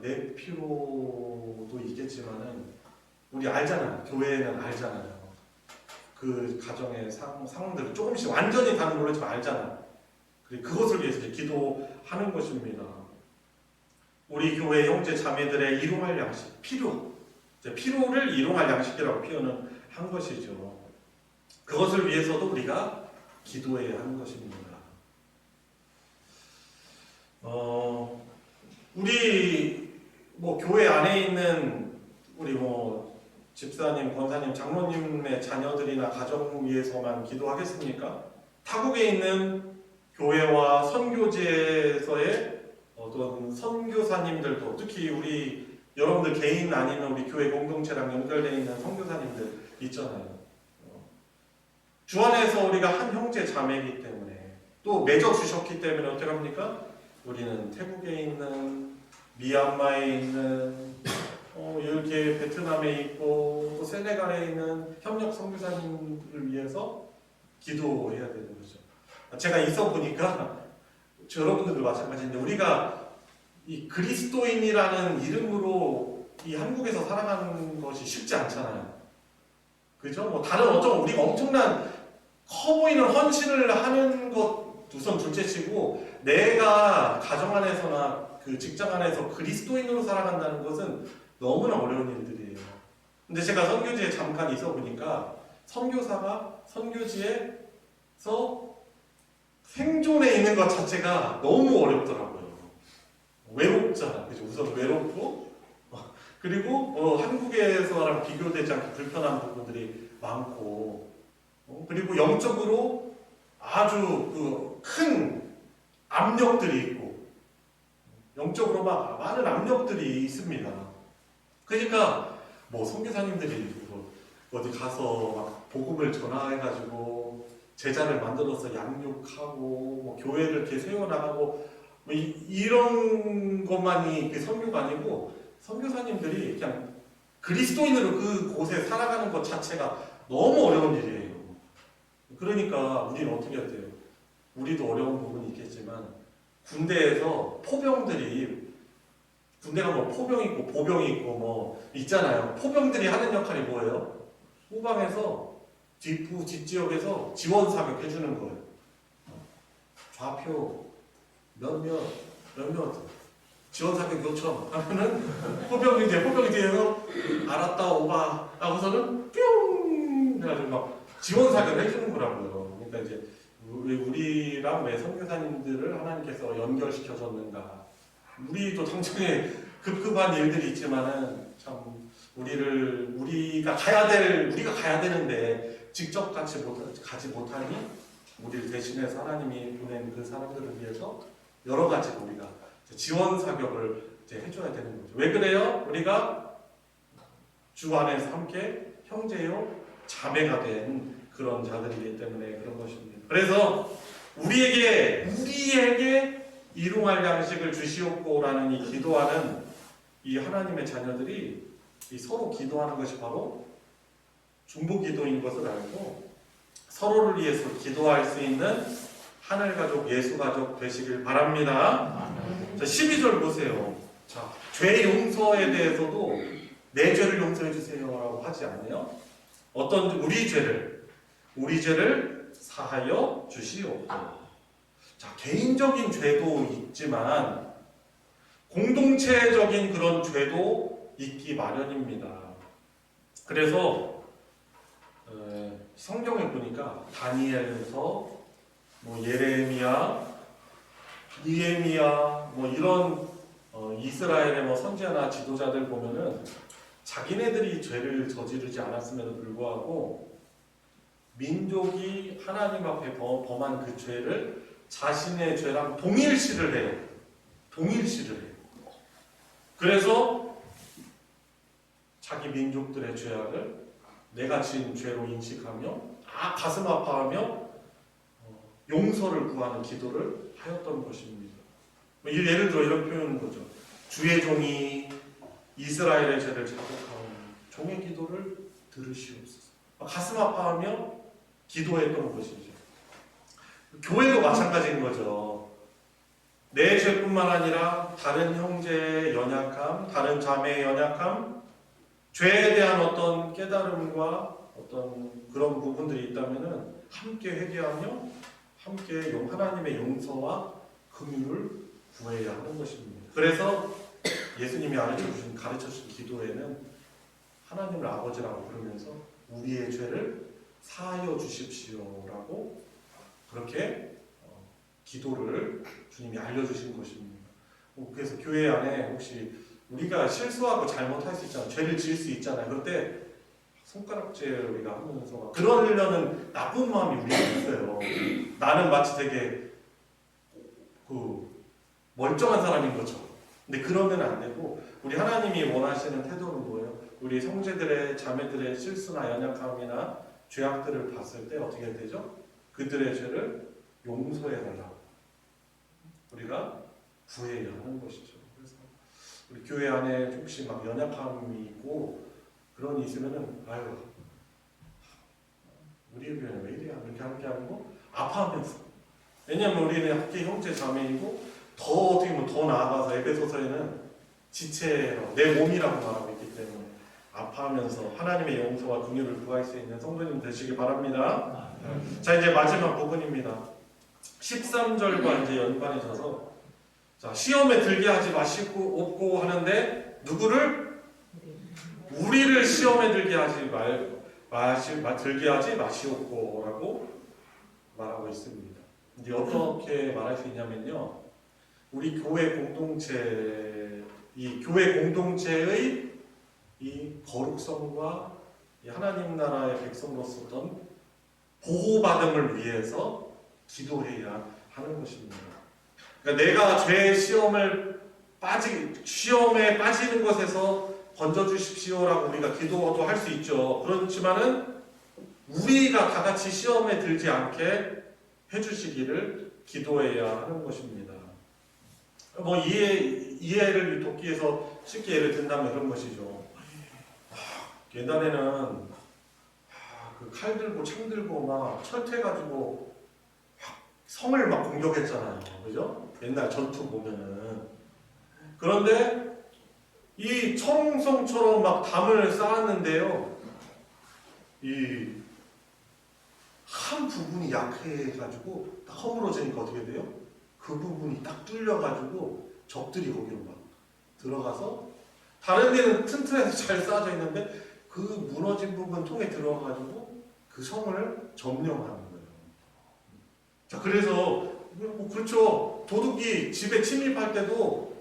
내 필요도 있겠지만은 우리 알잖아요. 교회는 알잖아요. 그 가정의 상황들을 조금씩 완전히 다는 모르지만 알잖아요. 그것을 위해서 기도하는 것입니다. 우리 교회 형제 자매들의 일용할 양식, 필요를 일용할 양식이라고 표현을 한 것이죠. 그것을 위해서도 우리가 기도해야 하는 것입니다. 우리 교회 안에 있는 우리 집사님, 권사님, 장로님의 자녀들이나 가정 위해서만 기도하겠습니까? 타국에 있는 교회와 선교제에서의 어떤 선교사님들도 특히 우리 여러분들 개인 아니면 우리 교회 공동체랑 연결되어 있는 선교사님들 있잖아요. 주 안에서 우리가 한 형제 자매이기 때문에 또 맺어 주셨기 때문에 어떻게 합니까? 우리는 태국에 있는 미얀마에 있는 이렇게 베트남에 있고 또 세네갈에 있는 협력 선교사님을 위해서 기도해야 되는 거죠. 제가 있어 보니까 여러분들도 마찬가지인데 우리가 이 그리스도인이라는 이름으로 이 한국에서 살아가는 것이 쉽지 않잖아요. 그죠? 뭐 다른 어쩌면 우리가 엄청난 커 보이는 헌신을 하는 것 우선 둘째치고 내가 가정 안에서나 그 직장 안에서 그리스도인으로 살아간다는 것은 너무나 어려운 일들이에요. 근데 제가 선교지에 잠깐 있어 보니까 선교사가 선교지에서 생존해 있는 것 자체가 너무 어렵더라고요. 외롭잖아. 그죠? 우선 외롭고 그리고 한국에서랑 비교되지 않게 불편한 부분들이 많고 그리고 영적으로 아주 큰 압력들이 있고 영적으로 막 많은 압력들이 있습니다. 그러니까 뭐 선교사님들이 어디 가서 막 복음을 전화해가지고 제자를 만들어서 양육하고 뭐 교회를 이렇게 세워나가고 뭐 이런 것만이 그 선교가 아니고 선교사님들이 그냥 그리스도인으로 그 곳에 살아가는 것 자체가 너무 어려운 일이에요. 그러니까 우리는 어떻게 해야 돼요? 우리도 어려운 부분이 있겠지만 군대에서 포병들이 군대가 뭐 포병 있고 보병이 있고 뭐 있잖아요. 포병들이 하는 역할이 뭐예요? 후방에서 뒷부 뒷지역에서 지원 사격 해주는 거예요. 좌표 몇몇 지원 사격 요청 하면은 포병이 뒤에서 알았다 오바 하고서는 뿅 해가지고 막 지원 사격을 해주는 거라고요. 그러니까 이제 우리랑 왜 선교사님들을 하나님께서 연결시켜 줬는가? 우리도 당장에 급급한 일들이 있지만은 참 우리가 가야 되는데 직접 가지 못하니 우리를 대신해서 하나님이 보낸 그 사람들을 위해서 여러 가지 우리가 지원 사격을 이제 해줘야 되는 거죠. 왜 그래요? 우리가 주 안에서 함께 형제요 자매가 된 그런 자들이기 때문에 그런 것입니다. 그래서 우리에게 일용할 양식을 주시옵고라는 이 기도하는 이 하나님의 자녀들이 이 서로 기도하는 것이 바로 중보 기도인 것을 알고 서로를 위해서 기도할 수 있는 하늘 가족, 예수 가족 되시길 바랍니다. 자, 12절 보세요. 자, 죄 용서에 대해서도 내 죄를 용서해 주세요라고 하지 않네요. 어떤 우리 죄를 사하여 주시옵고. 자, 개인적인 죄도 있지만 공동체적인 그런 죄도 있기 마련입니다. 그래서 성경에 보니까 다니엘서 뭐 예레미야, 니에미야 뭐 이런 이스라엘의 뭐 선지자나 지도자들 보면은 자기네들이 죄를 저지르지 않았음에도 불구하고 민족이 하나님 앞에 범한 그 죄를 자신의 죄랑 동일시를 해요. 그래서 자기 민족들의 죄악을 내가 지은 죄로 인식하며 가슴 아파하며 용서를 구하는 기도를 하였던 것입니다. 예를 들어 이런 표현인 거죠. 주의 종이 이스라엘의 죄를 자복하오니 종의 기도를 들으시옵소서. 가슴 아파하며 기도했던 것이죠. 교회도 마찬가지인 거죠. 내 죄뿐만 아니라 다른 형제의 연약함, 다른 자매의 연약함, 죄에 대한 어떤 깨달음과 어떤 그런 부분들이 있다면은 함께 회개하며 함께 하나님의 용서와 긍휼을 구해야 하는 것입니다. 그래서 예수님이 가르쳐주신 기도에는 하나님을 아버지라고 부르면서 우리의 죄를 사하여 주십시오라고 그렇게 기도를 주님이 알려주신 것입니다. 그래서 교회 안에 혹시 우리가 실수하고 잘못할 수 있잖아요. 죄를 지을 수 있잖아요. 그럴 때 손가락질 우리가 하면서 그러려는 나쁜 마음이 우리가 있어요. 나는 마치 되게 멀쩡한 사람인 것처럼. 근데 그러면 안 되고 우리 하나님이 원하시는 태도는 뭐예요? 우리 형제들의 자매들의 실수나 연약함이나 죄악들을 봤을 때 어떻게 되죠? 그들의 죄를 용서해 달라고 우리가 구해야 하는 것이죠. 그래서 우리 교회 안에 혹시 막 연약함이 있고 그런 게 있으면은 우리 교회는 왜 이래야 이렇게 함께 하고 아파하면서 왜냐하면 우리는 함께 형제 자매이고 더 어떻게 보면 더 나아가서 에베소서에는 지체로 내 몸이라고 말하고 아파하면서 하나님의 용서와 긍휼을 구할 수 있는 성도님 되시기 바랍니다. 자, 이제 마지막 부분입니다. 13절과 이제 연관해져서 자, 시험에 들게 하지 마시고 없고 하는데 누구를? 우리를 시험에 들게 하지 들게 하지 마시옵고라고 말하고 있습니다. 이제 어떻게 말할 수 있냐면요, 우리 교회 공동체, 이 교회 공동체의 이 거룩성과 이 하나님 나라의 백성으로서 어떤 보호받음을 위해서 기도해야 하는 것입니다. 그러니까 내가 죄의 시험에 빠지는 것에서 건져주십시오라고 우리가 기도도 할 수 있죠. 그렇지만은 우리가 다 같이 시험에 들지 않게 해주시기를 기도해야 하는 것입니다. 뭐 이해를 돕기 위해서 쉽게 예를 든다면 그런 것이죠. 옛날에는 그 칼 들고 창 들고 막 철퇴 가지고 성을 막 공격했잖아요. 그죠? 옛날 전투 보면은. 그런데 이 철옹성처럼 막 담을 쌓았는데요, 이 한 부분이 약해가지고 딱 허물어지니까 어떻게 돼요? 그 부분이 딱 뚫려가지고 적들이 거기로 막 들어가서, 다른 데는 튼튼해서 잘 쌓아져 있는데 그 무너진 부분 통에 들어가가지고 그 성을 점령하는 거예요. 자, 그래서 뭐 그렇죠. 도둑이 집에 침입할 때도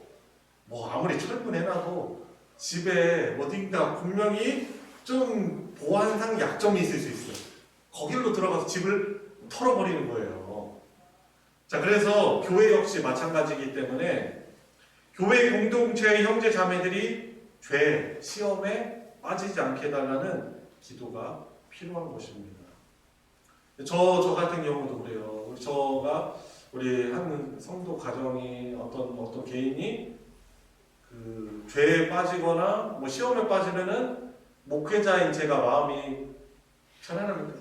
뭐 아무리 철분해놔도 집에 어딘가 분명히 좀 보안상 약점이 있을 수 있어요. 거길로 들어가서 집을 털어버리는 거예요. 자, 그래서 교회 역시 마찬가지이기 때문에 교회 공동체의 형제 자매들이 죄, 시험에 빠지지 않게 해달라는 기도가 필요한 것입니다. 저 같은 경우도 그래요. 우리 한 성도 가정이 어떤 개인이 그 죄에 빠지거나 뭐 시험에 빠지면은 목회자인 제가 마음이 편안합니다.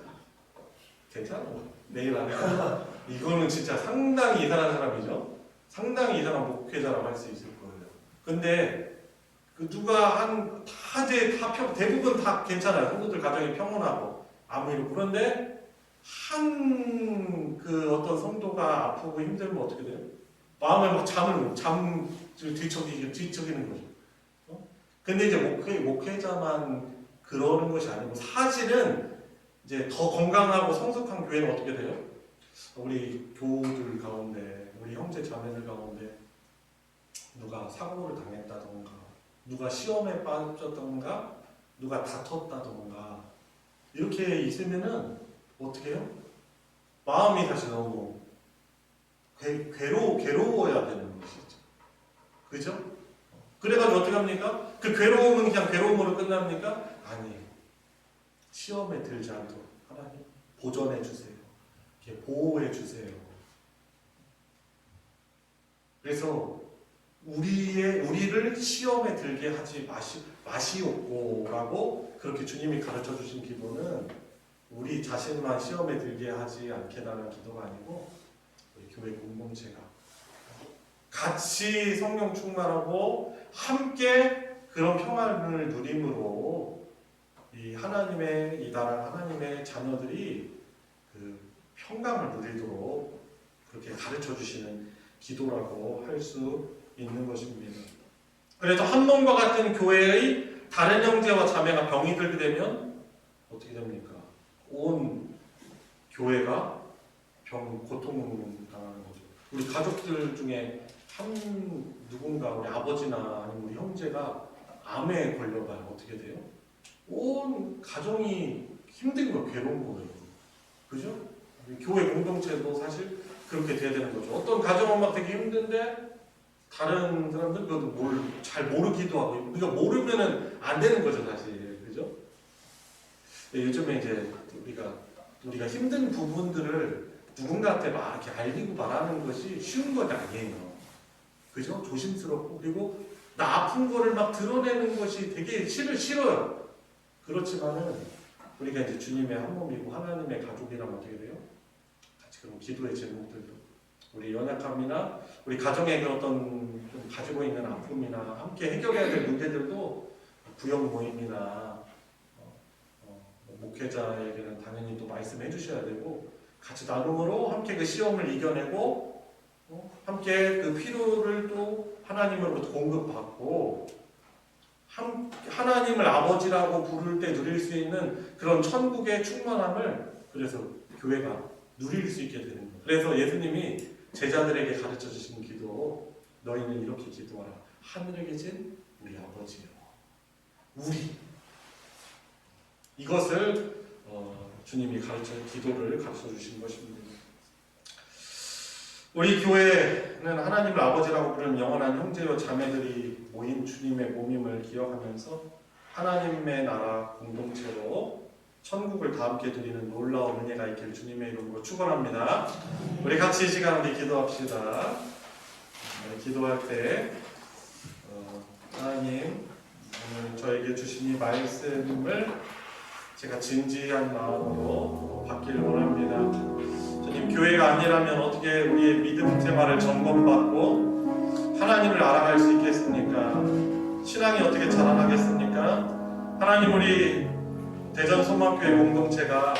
괜찮아요. 내일 안에 이거는 진짜 상당히 이상한 사람이죠. 상당히 이상한 목회자라고 할 수 있을 거예요. 근데 그 대부분 다 괜찮아요. 성도들 가정이 평온하고 아무 일 없고. 그런데 그 어떤 성도가 아프고 힘들면 어떻게 돼요? 마음에 막 잠을 뒤척이는 거죠. 근데 이제 목회자만 그러는 것이 아니고, 사실은 이제 더 건강하고 성숙한 교회는 어떻게 돼요? 우리 교우들 가운데, 우리 형제 자매들 가운데 누가 사고를 당했다던가, 누가 시험에 빠졌던가, 누가 다퉜다던가 이렇게 있으면은 어떻게 해요? 마음이 사실 너무 괴로워야 되는 것이죠. 그죠? 그래가지고 어떻게 합니까? 그 괴로움은 그냥 괴로움으로 끝납니까? 아니에요. 시험에 들지 않도록 하나님 보존해 주세요. 이렇게 보호해 주세요. 그래서 우리를 시험에 들게 하지 마시옵고라고 그렇게 주님이 가르쳐 주신 기도는 우리 자신만 시험에 들게 하지 않게 달라는 기도가 아니고 우리 교회 공동체가 같이 성령 충만하고 함께 그런 평안을 누림으로 이 하나님의 이 나라 하나님의 자녀들이 그 평강을 누리도록 그렇게 가르쳐 주시는 기도라고 할 수 있는 것입니다. 그래서 한 몸과 같은 교회의 다른 형제와 자매가 병이 들게 되면 어떻게 됩니까? 온 교회가 고통당하는 거죠. 우리 가족들 중에 누군가 우리 아버지나 아니면 우리 형제가 암에 걸려봐요. 어떻게 돼요? 온 가정이 힘든 거, 괴로운 거예요. 그죠? 교회 공동체도 사실 그렇게 돼야 되는 거죠. 어떤 가정은 막 되게 힘든데 다른 사람들은 그것도 잘 모르기도 하고, 우리가 모르면은 안 되는 거죠, 사실. 그죠? 요즘에 이제 우리가 힘든 부분들을 누군가한테 막 이렇게 알리고 말하는 것이 쉬운 건 아니에요. 그죠? 조심스럽고, 그리고 나 아픈 거를 막 드러내는 것이 되게 싫어요. 그렇지만은 우리가 이제 주님의 한 몸이고 하나님의 가족이라면 어떻게 돼요? 같이 그런 기도의 제목들도, 우리 연약함이나 우리 가정의 그 어떤 좀 가지고 있는 아픔이나 함께 해결해야 될 문제들도 구역 모임이나 목회자에게는 당연히 또 말씀해 주셔야 되고 같이 나눔으로 함께 그 시험을 이겨내고 함께 그 필요를 또 하나님으로부터 공급받고 하나님을 아버지라고 부를 때 누릴 수 있는 그런 천국의 충만함을 그래서 교회가 누릴 수 있게 되는 거예요. 그래서 예수님이 제자들에게 가르쳐 주신 기도, 너희는 이렇게 기도하라. 하늘에 계신 우리 아버지요. 우리. 이것을 주님이 기도를 가르쳐 주신 것입니다. 우리 교회는 하나님을 아버지라고 부르는 영원한 형제요 자매들이 모인 주님의 몸임을 기억하면서 하나님의 나라 공동체로 천국을 다 함께 누리는 놀라운 은혜가 있기를 주님의 이름으로 축원합니다. 우리 같이 이 시간 우리 기도합시다. 기도할 때 하나님 오늘 저에게 주신 이 말씀을 제가 진지한 마음으로 받기를 원합니다. 주님, 교회가 아니라면 어떻게 우리의 믿음 생활을 점검받고 하나님을 알아갈 수 있겠습니까? 신앙이 어떻게 자라나겠습니까? 하나님, 우리 대전 소망교회 공동체가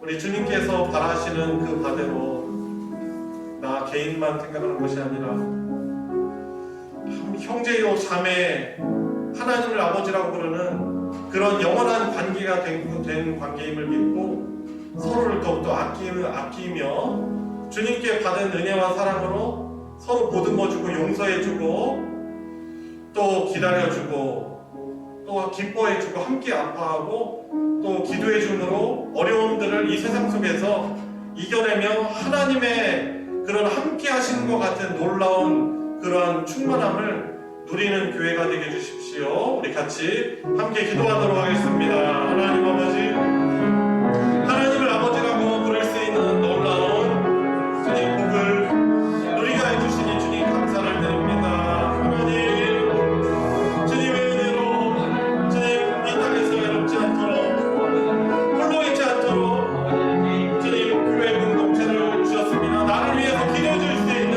우리 주님께서 바라시는 그 바대로 나 개인만 생각하는 것이 아니라 형제요 자매 하나님을 아버지라고 부르는 그런 영원한 관계가 된 관계임을 믿고 서로를 더욱더 아끼며 주님께 받은 은혜와 사랑으로 서로 보듬어주고 용서해주고 또 기다려주고 또 기뻐해주고 함께 아파하고 또 기도해줌으로 어려움들을 이 세상 속에서 이겨내며 하나님의 그런 함께 하시는 것 같은 놀라운 그러한 충만함을 누리는 교회가 되게 해주십시오. 우리 같이 함께 기도하도록 하겠습니다. 하나님 아버지, 하나님을 아버지라고 부를 수 있는 놀라운 주님 복을 누리게 해주시니 주님 감사를 드립니다. 하나님, 주님의 은혜로 주님 이 땅에서 외롭지 않도록 홀로 있지 않도록 주님 교회 공동체를 주셨습니다. 나를 위해서 기도해 줄 수 있는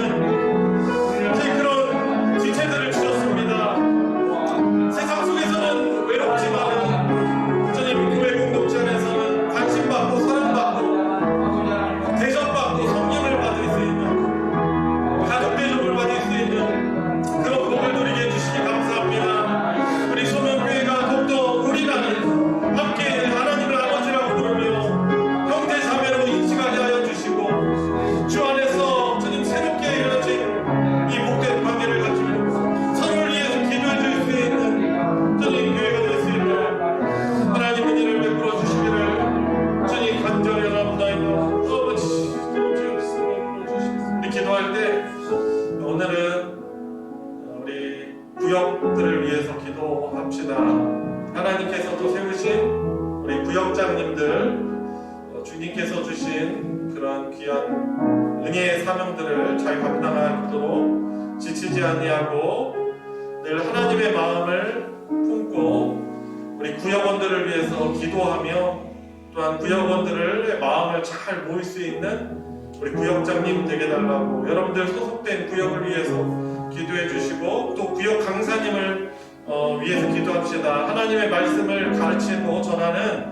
그런 지체들을 주셨습니다. 세상 속에서는 외롭지만 주님 교회 공동체 안에서는 관심받고 사랑받고 대접받고 성령을 받을 수 있는 가족 대접을 받을 수 있는 그런 복을 누리게 해주시니 감사합니다. 우리 소명교회가 더욱더 우리라는 함께 하나님을 아버지라고 부르며 형제 자매로 인식하게 하여 주시고 주 안에서 주님 새롭게 이루어진 이 복된 관계를 가지고 서로를 위해서 기도해 줄 수 있는 주님 교회가 될 수 있는 하나님 은혜를 베풀어 주시기를 주님 간절히 원합니다. 아버지 우리 기도할 때 오늘은 우리 구역들을 위해서 기도합시다. 하나님께서도 세우신 우리 구역장님들 주님께서 주신 그런 귀한 은혜의 사명들을 잘 감당하도록 지치지 아니하고 늘 하나님의 마음을 품고 우리 구역원들을 위해서 기도하며 또한 구역원들의 마음을 잘 모일 수 있는 우리 구역장님 되게 달라고 여러분들 소속된 구역을 위해서 기도해 주시고 또 구역 강사님을 위해서 기도합시다. 하나님의 말씀을 가르치고 전하는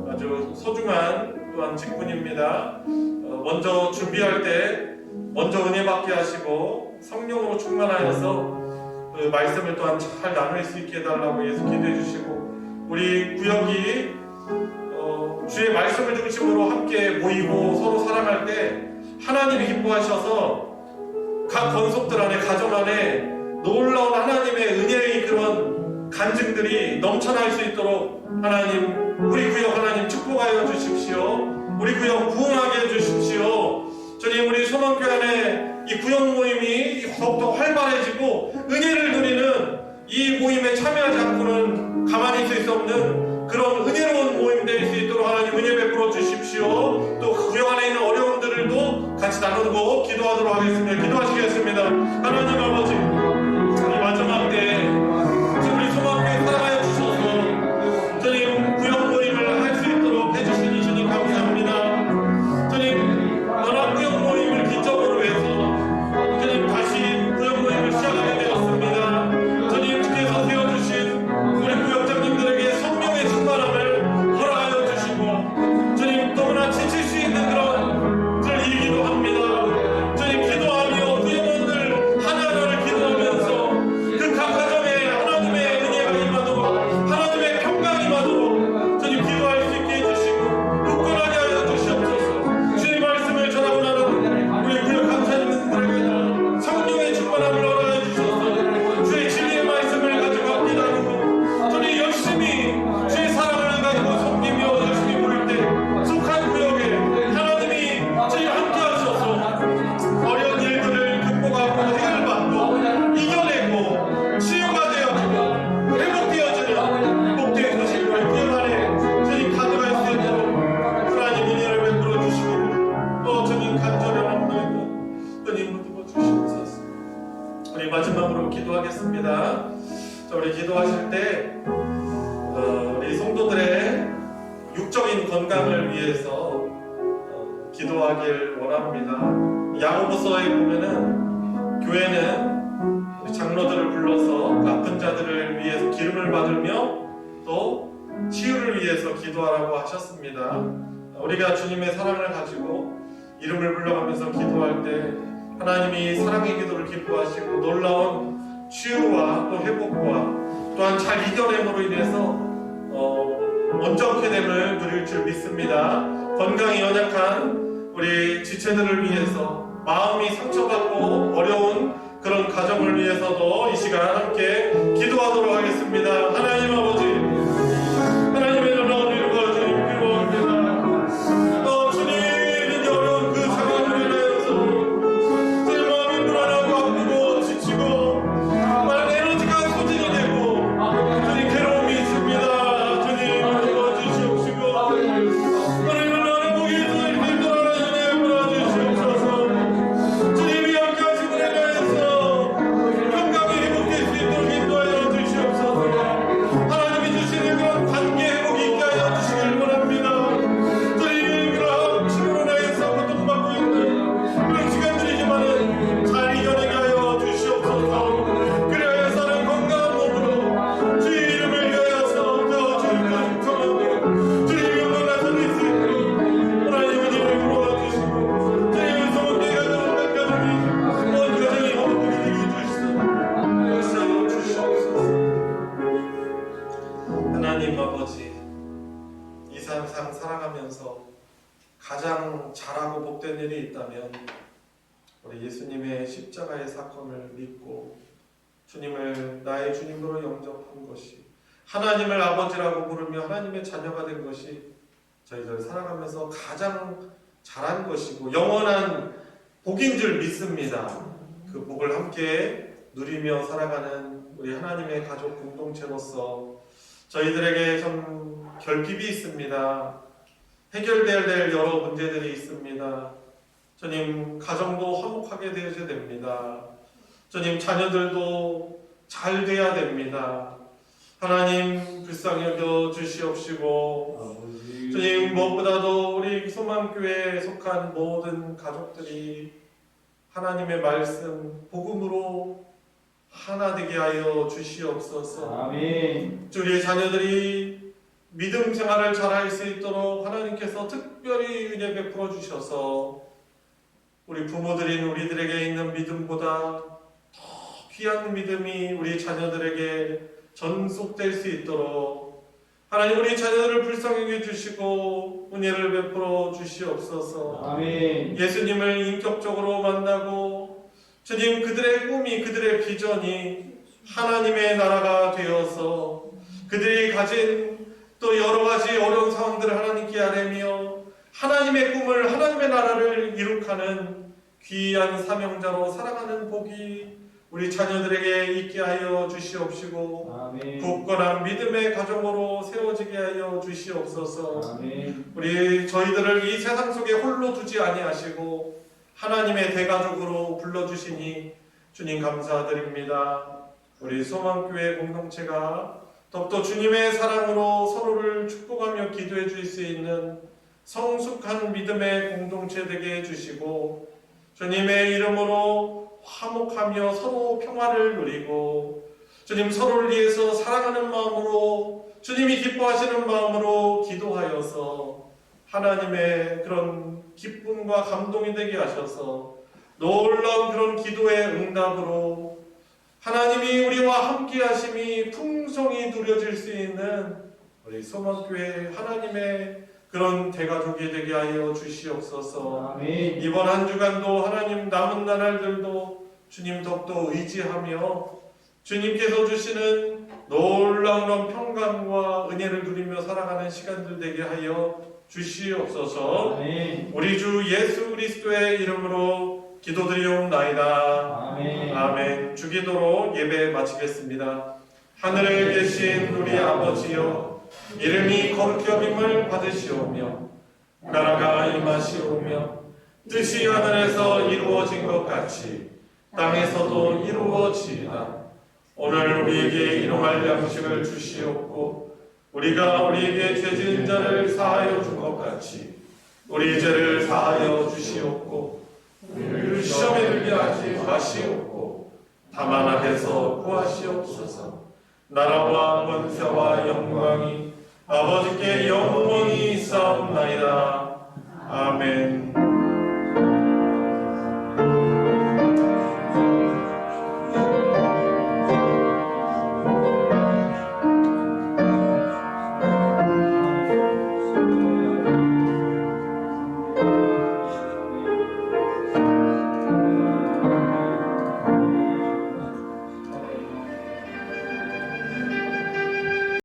아주 소중한 또한 직분입니다. 먼저 준비할 때 먼저 은혜 받게 하시고 성령으로 충만하여서 그 말씀을 또한 잘 나눌 수 있게 해달라고 예수 기도해 주시고 우리 구역이 주의 말씀을 중심으로 함께 모이고 서로 사랑할 때 하나님이 기뻐하셔서 각 건속들 안에 가정 안에 놀라운 하나님의 은혜의 그런 간증들이 넘쳐날 수 있도록 하나님 우리 구역 하나님 축복하여 주십시오. 우리 구역 부흥하게 해주십시오. 주님 우리 소망교회 안에 이 구역 모임이 더욱더 활발해지고 은혜를 누리는 이 모임에 참여하지 않고는 가만히 있을 수 없는 그런 은혜로운 모임 될 수 있도록 하나님 은혜 베풀어 주십시오. 또 구역 안에 있는 어려움들도 같이 나누고 기도하도록 하겠습니다. 기도하시겠습니다. 하나님 아버지 이 마지막 때 우리 소망교회 사랑하여 주셔서 주님 구역 모임을 할 수 있도록 해주시니 주님 감사합니다. 주님 연합 구역 모임을 기점으로 해서 주님 다시 구역 모임을 시작하게 되었습니다. 주님께서 세워주신 우리 구역장님들에게 성령의 충만함을 허락하여 주시고 주님 간절해합니다. 주님 붙들어 주시옵소서. 우리 마지막으로 기도하겠습니다. 자, 우리 기도하실 때 우리 성도들의 육적인 건강을 위해서 기도하길 원합니다. 야고보서에 보면은 교회는 우리 장로들을 불러서 그 아픈 자들을 위해서 기름을 받으며 또 치유를 위해서 기도하라고 하셨습니다. 우리가 주님의 사랑을 가지고 이름을 불러가면서 기도할 때 하나님이 사랑의 기도를 기뻐하시고 놀라운 치유와 또 회복과 또한 잘 이겨냄으로 인해서 온전케 됨을 누릴 줄 믿습니다. 건강이 연약한 우리 지체들을 위해서 마음이 상처받고 어려운 그런 가정을 위해서도 이 시간 함께 기도하도록 하겠습니다. 하나님 아버지, 하나님의 놀라운 일과 주님 필요합니다. 주님, 어려운 그 상황을 인하여서 제 마음이 불안하고 아프고 지치고 많은 에너지가 소진이 되고 주님 괴로움이 있습니다. 주님 도와주시옵시고 하나님은 나는 거기에서 이렇게 돌아다니며 몰아주시옵소서. 주님이 함께하심을 인하여서 건강이 회복될 수 있도록 인도하여 주시옵소서. 하나님이 주시는 그런 관계 회복이 있게 하여 주시길 원합니다. 주님 그런 치료로 인하여서 고통받고 있는 그런 시간들이지만은 잘 이겨내게 하여 주시옵소서. 그래야 사는 건강한 몸으로 주의 이름을 위하여서 더 주님과 충성하고 주님의 영광 나타낼 수 있도록 하나님의 이름을 불러주시고 주님의 소원대가 되는 각 가정이 온 가정이 화목하게 되게 해주시옵소서. 역사하여 주시옵소서. 하나님 아버지, 이 세상 살아가면서 가장 잘하고 복된 일이 있다면 우리 예수님의 십자가의 사건을 믿고 주님을 나의 주님으로 영접한 것이, 하나님을 아버지라고 부르며 하나님의 자녀가 된 것이 저희들 살아가면서 가장 잘한 것이고 영원한 복인 줄 믿습니다. 그 복을 함께 누리며 살아가는 우리 하나님의 가족 공동체로서 저희들에게 참 결핍이 있습니다. 해결돼야 될 여러 문제들이 있습니다. 주님, 가정도 화목하게 되어야 됩니다. 주님, 자녀들도 잘 돼야 됩니다. 하나님, 불쌍히 여겨 주시옵시고 주님, 무엇보다도 우리 소망교회에 속한 모든 가족들이 하나님의 말씀, 복음으로 하나 되게 하여 주시옵소서. 아멘. 우리의 자녀들이 믿음 생활을 잘할 수 있도록 하나님께서 특별히 은혜 베풀어 주셔서 우리 부모들인 우리들에게 있는 믿음보다 더 귀한 믿음이 우리 자녀들에게 전속될 수 있도록 하나님 우리 자녀들을 불쌍히 해주시고 은혜를 베풀어 주시옵소서. 아멘. 예수님을 인격적으로 만나고 주님, 그들의 꿈이, 그들의 비전이 하나님의 나라가 되어서 그들이 가진 또 여러 가지 어려운 상황들을 하나님께 아뢰며 하나님의 꿈을, 하나님의 나라를 이룩하는 귀한 사명자로 살아가는 복이 우리 자녀들에게 있게 하여 주시옵시고 아멘. 굳건한 믿음의 가정으로 세워지게 하여 주시옵소서. 아멘. 저희들을 이 세상 속에 홀로 두지 아니하시고 하나님의 대가족으로 불러주시니 주님 감사드립니다. 우리 소망교회 공동체가 더욱더 주님의 사랑으로 서로를 축복하며 기도해 줄 수 있는 성숙한 믿음의 공동체 되게 해주시고 주님의 이름으로 화목하며 서로 평화를 누리고 주님 서로를 위해서 사랑하는 마음으로 주님이 기뻐하시는 마음으로 기도하여서 하나님의 그런 기쁨과 감동이 되게 하셔서 놀라운 그런 기도의 응답으로 하나님이 우리와 함께 하심이 풍성히 누려질 수 있는 우리 소망교회 하나님의 그런 대가족이 되게 하여 주시옵소서. 아멘. 이번 한 주간도 하나님 남은 나날들도 주님 더욱더 의지하며 주님께서 주시는 놀라운 평강과 은혜를 누리며 살아가는 시간들 되게 하여 주시옵소서. 아멘. 우리 주 예수 그리스도의 이름으로 기도드리옵나이다. 아멘. 아멘. 주기도로 예배 마치겠습니다. 하늘에 계신 우리 아버지여, 이름이 거룩히 여김을 받으시오며 나라가 임하시오며 뜻이 하늘에서 이루어진 것 같이 땅에서도 이루어지이다. 오늘 우리에게 일용할 양식을 주시옵고 우리가 우리에게 죄 지은 자를 사하여 준 것 같이 우리 죄를 사하여 주시옵고 우리를 시험에 들게 하지 마시옵고 다만 악에서 구하시옵소서. 나라와 권세와 영광이